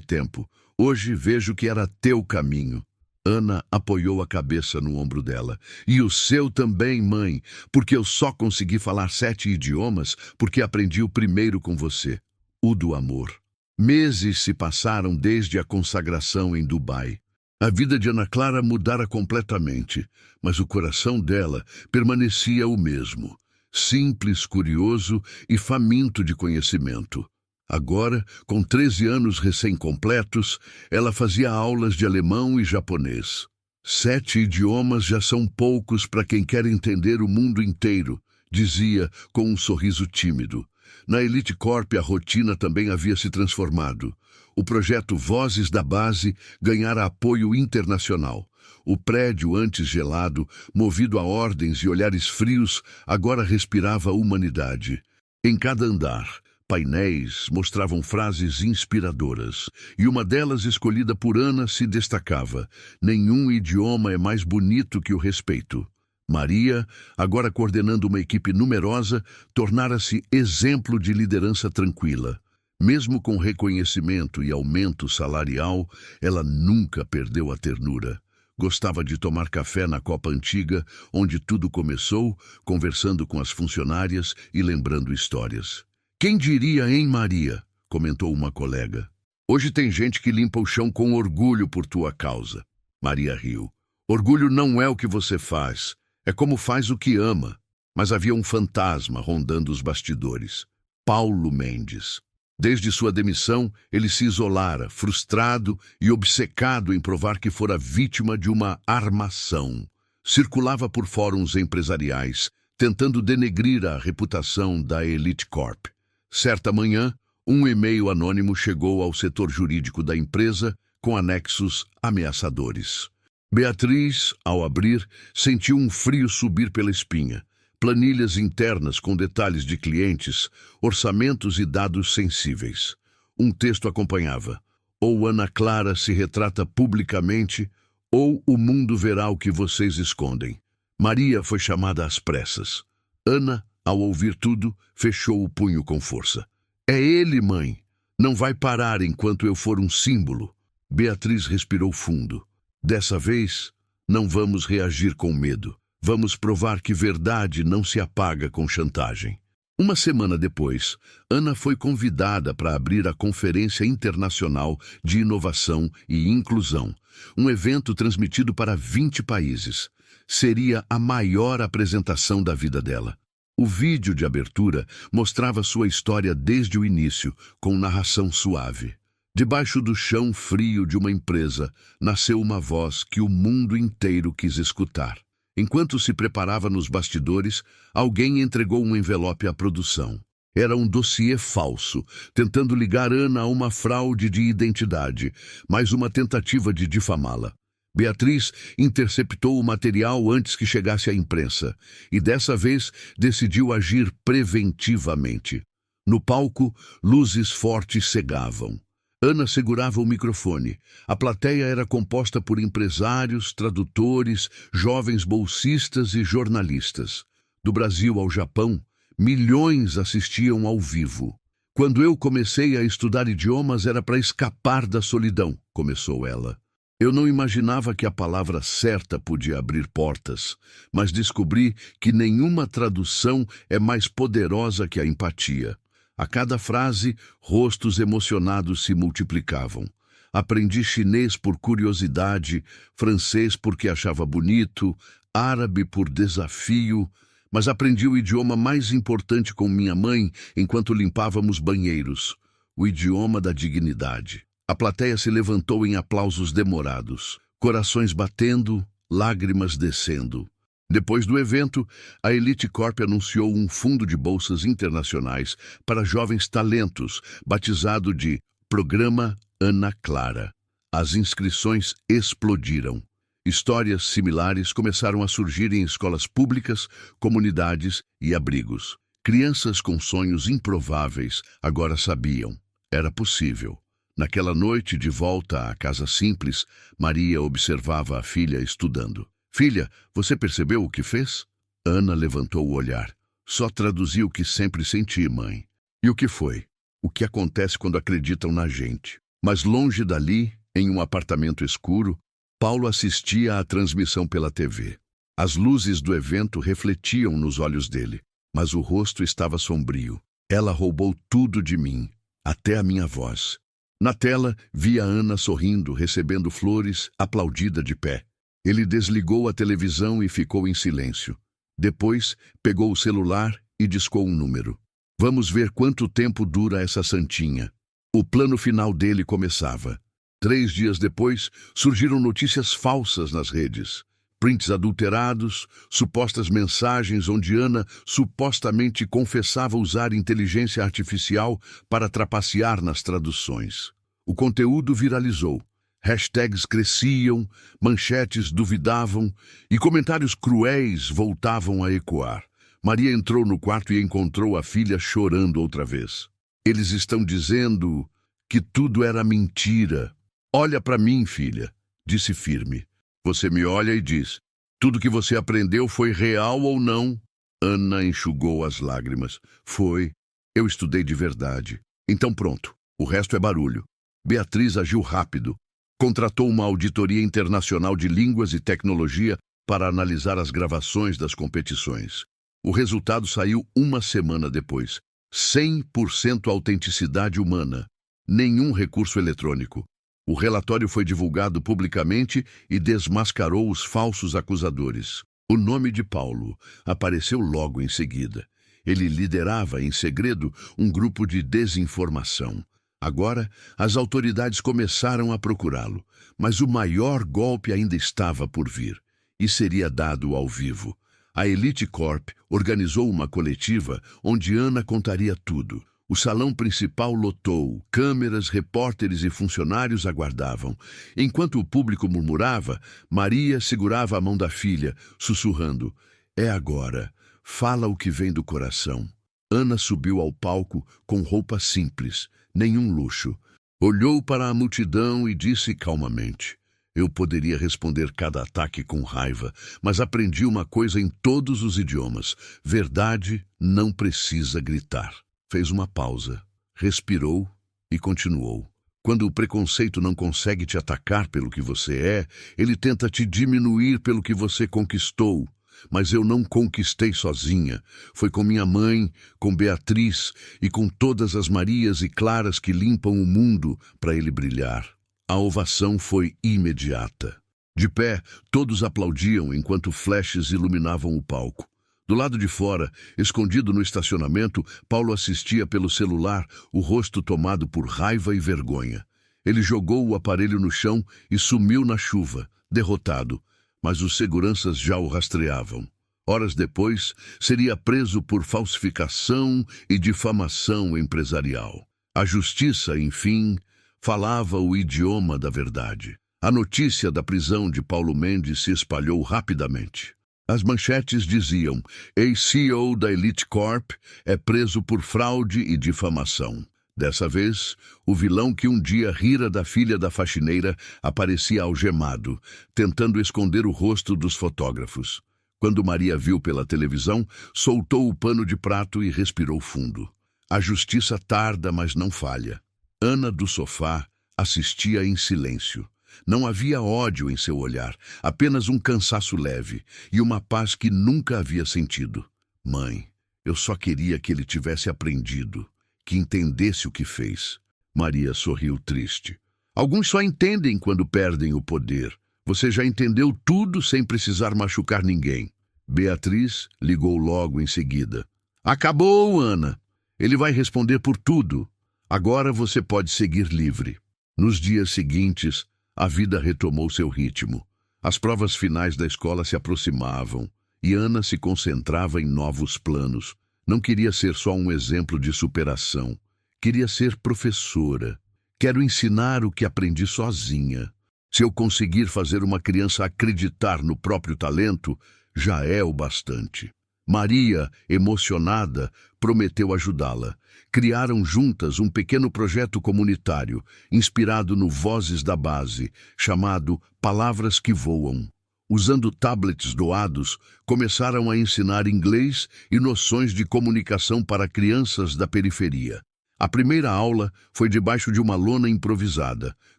tempo. Hoje vejo que era teu caminho. Ana apoiou a cabeça no ombro dela. E o seu também, mãe, porque eu só consegui falar 7 idiomas porque aprendi o primeiro com você, o do amor. Meses se passaram desde a consagração em Dubai. A vida de Ana Clara mudara completamente, mas o coração dela permanecia o mesmo, simples, curioso e faminto de conhecimento. Agora, com 13 anos recém-completos, ela fazia aulas de alemão e japonês. 7 idiomas já são poucos para quem quer entender o mundo inteiro, dizia com um sorriso tímido. Na Elite Corp a rotina também havia se transformado. O projeto Vozes da Base ganhara apoio internacional. O prédio, antes gelado, movido a ordens e olhares frios, agora respirava humanidade. Em cada andar, painéis mostravam frases inspiradoras, e uma delas, escolhida por Ana, se destacava. Nenhum idioma é mais bonito que o respeito. Maria, agora coordenando uma equipe numerosa, tornara-se exemplo de liderança tranquila. Mesmo com reconhecimento e aumento salarial, ela nunca perdeu a ternura. Gostava de tomar café na Copa Antiga, onde tudo começou, conversando com as funcionárias e lembrando histórias. Quem diria, hein, Maria? Comentou uma colega. Hoje tem gente que limpa o chão com orgulho por tua causa. Maria riu. Orgulho não é o que você faz, é como faz o que ama. Mas havia um fantasma rondando os bastidores. Paulo Mendes. Desde sua demissão, ele se isolara, frustrado e obcecado em provar que fora vítima de uma armação. Circulava por fóruns empresariais, tentando denegrir a reputação da Elite Corp. Certa manhã, um e-mail anônimo chegou ao setor jurídico da empresa com anexos ameaçadores. Beatriz, ao abrir, sentiu um frio subir pela espinha. Planilhas internas com detalhes de clientes, orçamentos e dados sensíveis. Um texto acompanhava. Ou Ana Clara se retrata publicamente, ou o mundo verá o que vocês escondem. Maria foi chamada às pressas. Ana, ao ouvir tudo, fechou o punho com força. É ele, mãe. Não vai parar enquanto eu for um símbolo. Beatriz respirou fundo. Dessa vez, não vamos reagir com medo. Vamos provar que verdade não se apaga com chantagem. Uma semana depois, Ana foi convidada para abrir a Conferência Internacional de Inovação e Inclusão, um evento transmitido para 20 países. Seria a maior apresentação da vida dela. O vídeo de abertura mostrava sua história desde o início, com narração suave. Debaixo do chão frio de uma empresa, nasceu uma voz que o mundo inteiro quis escutar. Enquanto se preparava nos bastidores, alguém entregou um envelope à produção. Era um dossiê falso, tentando ligar Ana a uma fraude de identidade, mais uma tentativa de difamá-la. Beatriz interceptou o material antes que chegasse à imprensa, e dessa vez decidiu agir preventivamente. No palco, luzes fortes cegavam. Ana segurava o microfone. A plateia era composta por empresários, tradutores, jovens bolsistas e jornalistas. Do Brasil ao Japão, milhões assistiam ao vivo. Quando eu comecei a estudar idiomas era para escapar da solidão, começou ela. Eu não imaginava que a palavra certa podia abrir portas, mas descobri que nenhuma tradução é mais poderosa que a empatia. A cada frase, rostos emocionados se multiplicavam. Aprendi chinês por curiosidade, francês porque achava bonito, árabe por desafio, mas aprendi o idioma mais importante com minha mãe enquanto limpávamos banheiros, o idioma da dignidade. A plateia se levantou em aplausos demorados, corações batendo, lágrimas descendo. Depois do evento, a Elite Corp anunciou um fundo de bolsas internacionais para jovens talentos, batizado de Programa Ana Clara. As inscrições explodiram. Histórias similares começaram a surgir em escolas públicas, comunidades e abrigos. Crianças com sonhos improváveis agora sabiam. Era possível. Naquela noite, de volta à casa simples, Maria observava a filha estudando. Filha, você percebeu o que fez? Ana levantou o olhar. Só traduzi o que sempre senti, mãe. E o que foi? O que acontece quando acreditam na gente. Mas longe dali, Em um apartamento escuro, Paulo assistia à transmissão pela TV. As luzes do evento refletiam nos olhos dele, mas o rosto estava sombrio. Ela roubou tudo de mim, até a minha voz. Na tela, via Ana sorrindo, recebendo flores, aplaudida de pé. Ele desligou a televisão e ficou em silêncio. Depois, pegou o celular e discou um número. Vamos ver quanto tempo dura essa santinha. O plano final dele começava. 3 dias depois, surgiram notícias falsas nas redes. Prints adulterados, supostas mensagens onde Ana supostamente confessava usar inteligência artificial para trapacear nas traduções. O conteúdo viralizou. Hashtags cresciam, manchetes duvidavam e comentários cruéis voltavam a ecoar. Maria entrou no quarto e encontrou a filha chorando outra vez. Eles estão dizendo que tudo era mentira. Olha para mim, filha, disse firme. Você me olha e diz, tudo que você aprendeu foi real ou não? Ana enxugou as lágrimas. Foi. Eu estudei de verdade. Então pronto, o resto é barulho. Beatriz agiu rápido. Contratou uma auditoria internacional de línguas e tecnologia para analisar as gravações das competições. O resultado saiu 1 semana depois. 100% autenticidade humana. Nenhum recurso eletrônico. O relatório foi divulgado publicamente e desmascarou os falsos acusadores. O nome de Paulo apareceu logo em seguida. Ele liderava, em segredo, um grupo de desinformação. Agora, as autoridades começaram a procurá-lo, mas o maior golpe ainda estava por vir, e seria dado ao vivo. A Elite Corp organizou uma coletiva onde Ana contaria tudo. O salão principal lotou, câmeras, repórteres e funcionários aguardavam. Enquanto o público murmurava, Maria segurava a mão da filha, sussurrando, é agora, fala o que vem do coração. Ana subiu ao palco com roupa simples, nenhum luxo. Olhou para a multidão e disse calmamente, eu poderia responder cada ataque com raiva, mas aprendi uma coisa em todos os idiomas, verdade não precisa gritar. Fez uma pausa, respirou e continuou. Quando o preconceito não consegue te atacar pelo que você é, ele tenta te diminuir pelo que você conquistou. Mas eu não conquistei sozinha. Foi com minha mãe, com Beatriz e com todas as Marias e Claras que limpam o mundo para ele brilhar. A ovação foi imediata. De pé, todos aplaudiam enquanto flashes iluminavam o palco. Do lado de fora, escondido no estacionamento, Paulo assistia pelo celular, o rosto tomado por raiva e vergonha. Ele jogou o aparelho no chão e sumiu na chuva, derrotado, mas os seguranças já o rastreavam. Horas depois, seria preso por falsificação e difamação empresarial. A justiça, enfim, falava o idioma da verdade. A notícia da prisão de Paulo Mendes se espalhou rapidamente. As manchetes diziam, ex-CEO da Elite Corp é preso por fraude e difamação. Dessa vez, o vilão que um dia rira da filha da faxineira aparecia algemado, tentando esconder o rosto dos fotógrafos. Quando Maria viu pela televisão, soltou o pano de prato e respirou fundo. A justiça tarda, mas não falha. Ana, do sofá, assistia em silêncio. Não havia ódio em seu olhar, apenas um cansaço leve e uma paz que nunca havia sentido. Mãe, eu só queria que ele tivesse aprendido, que entendesse o que fez. Maria sorriu triste. Alguns só entendem quando perdem o poder. Você já entendeu tudo sem precisar machucar ninguém. Beatriz ligou logo em seguida. Acabou, Ana. Ele vai responder por tudo. Agora você pode seguir livre. Nos dias seguintes, a vida retomou seu ritmo. As provas finais da escola se aproximavam e Ana se concentrava em novos planos. Não queria ser só um exemplo de superação. Queria ser professora. Quero ensinar o que aprendi sozinha. Se eu conseguir fazer uma criança acreditar no próprio talento, já é o bastante. Maria, emocionada, prometeu ajudá-la. Criaram juntas um pequeno projeto comunitário, inspirado no Vozes da Base, chamado Palavras que Voam. Usando tablets doados, começaram a ensinar inglês e noções de comunicação para crianças da periferia. A primeira aula foi debaixo de uma lona improvisada,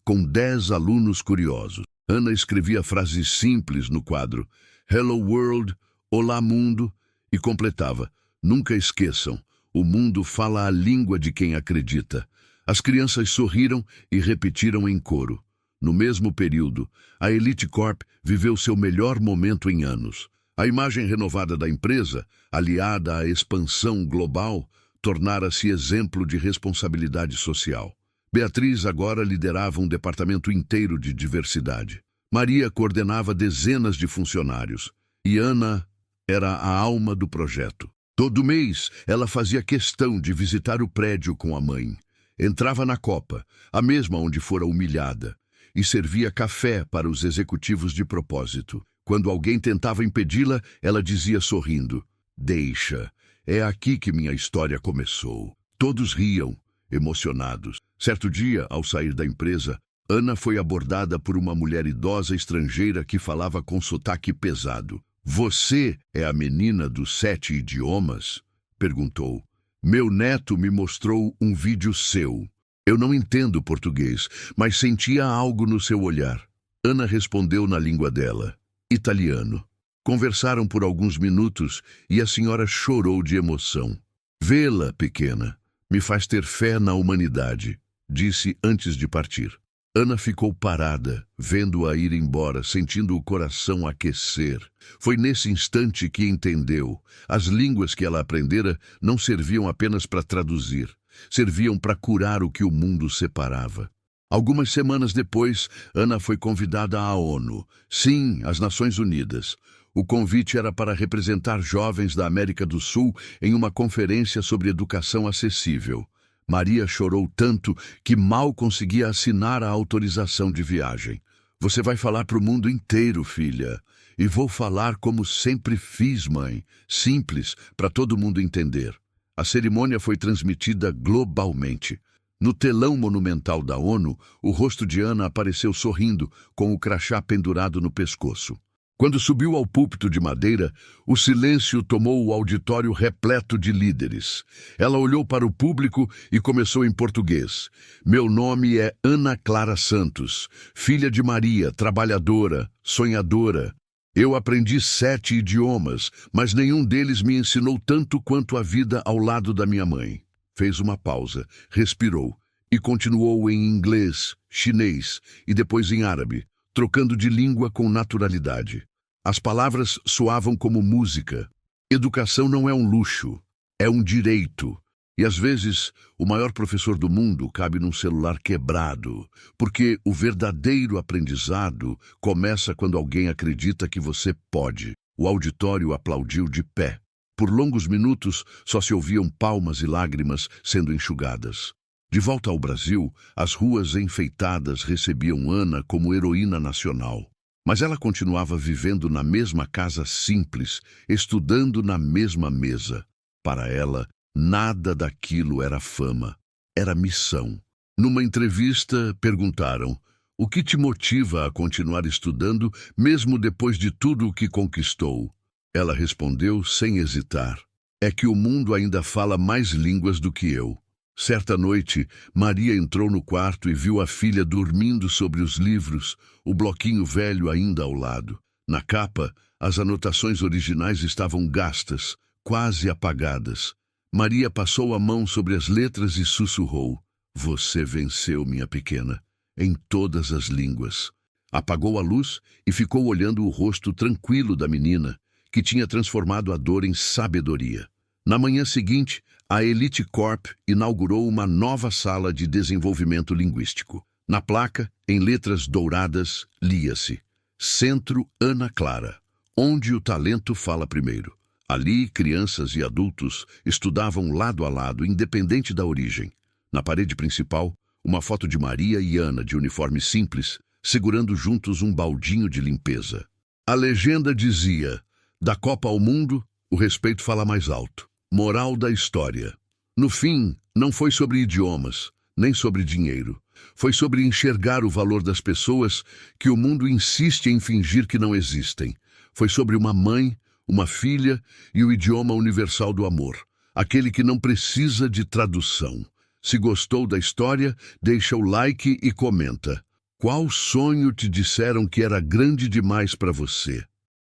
com 10 alunos curiosos. Ana escrevia frases simples no quadro Hello World, Olá Mundo, e completava: Nunca esqueçam, o mundo fala a língua de quem acredita. As crianças sorriram e repetiram em coro. No mesmo período, a Elite Corp viveu seu melhor momento em anos. A imagem renovada da empresa, aliada à expansão global, tornara-se exemplo de responsabilidade social. Beatriz agora liderava um departamento inteiro de diversidade. Maria coordenava dezenas de funcionários. E Ana era a alma do projeto. Todo mês, ela fazia questão de visitar o prédio com a mãe. Entrava na copa, a mesma onde fora humilhada, e servia café para os executivos de propósito. Quando alguém tentava impedi-la, ela dizia sorrindo: Deixa, é aqui que minha história começou. Todos riam, emocionados. Certo dia, ao sair da empresa, Ana foi abordada por uma mulher idosa estrangeira que falava com sotaque pesado. Você é a menina dos 7 idiomas? Perguntou. Meu neto me mostrou um vídeo seu. Eu não entendo português, mas sentia algo no seu olhar. Ana respondeu na língua dela, italiano. Conversaram por alguns minutos e a senhora chorou de emoção. Vê-la, pequena, me faz ter fé na humanidade, disse antes de partir. Ana ficou parada, vendo-a ir embora, sentindo o coração aquecer. Foi nesse instante que entendeu. As línguas que ela aprendera não serviam apenas para traduzir, serviam para curar o que o mundo separava. Algumas semanas depois, Ana foi convidada à ONU. Sim, às Nações Unidas. O convite era para representar jovens da América do Sul em uma conferência sobre educação acessível. Maria chorou tanto que mal conseguia assinar a autorização de viagem. Você vai falar para o mundo inteiro, filha. E vou falar como sempre fiz, mãe. Simples, para todo mundo entender. A cerimônia foi transmitida globalmente. No telão monumental da ONU, o rosto de Ana apareceu sorrindo, com o crachá pendurado no pescoço. Quando subiu ao púlpito de madeira, o silêncio tomou o auditório repleto de líderes. Ela olhou para o público e começou em português. Meu nome é Ana Clara Santos, filha de Maria, trabalhadora, sonhadora. Eu aprendi 7 idiomas, mas nenhum deles me ensinou tanto quanto a vida ao lado da minha mãe. Fez uma pausa, respirou e continuou em inglês, chinês e depois em árabe, trocando de língua com naturalidade. As palavras soavam como música. Educação não é um luxo, é um direito. E às vezes, o maior professor do mundo cabe num celular quebrado, porque o verdadeiro aprendizado começa quando alguém acredita que você pode. O auditório aplaudiu de pé. Por longos minutos, só se ouviam palmas e lágrimas sendo enxugadas. De volta ao Brasil, as ruas enfeitadas recebiam Ana como heroína nacional. Mas ela continuava vivendo na mesma casa simples, estudando na mesma mesa. Para ela, nada daquilo era fama, era missão. Numa entrevista, perguntaram: o que te motiva a continuar estudando, mesmo depois de tudo o que conquistou? Ela respondeu sem hesitar: é que o mundo ainda fala mais línguas do que eu. Certa noite, Maria entrou no quarto e viu a filha dormindo sobre os livros, o bloquinho velho ainda ao lado. Na capa, as anotações originais estavam gastas, quase apagadas. Maria passou a mão sobre as letras e sussurrou: você venceu, minha pequena, em todas as línguas. Apagou a luz e ficou olhando o rosto tranquilo da menina, que tinha transformado a dor em sabedoria. Na manhã seguinte, a Elite Corp inaugurou uma nova sala de desenvolvimento linguístico. Na placa, em letras douradas, lia-se: Centro Ana Clara, onde o talento fala primeiro. Ali, crianças e adultos estudavam lado a lado, independente da origem. Na parede principal, uma foto de Maria e Ana de uniforme simples, segurando juntos um baldinho de limpeza. A legenda dizia: da Copa ao Mundo, o respeito fala mais alto. Moral da história. No fim, não foi sobre idiomas, nem sobre dinheiro. Foi sobre enxergar o valor das pessoas que o mundo insiste em fingir que não existem. Foi sobre uma mãe, uma filha e o idioma universal do amor, aquele que não precisa de tradução. Se gostou da história, deixa o like e comenta. Qual sonho te disseram que era grande demais para você?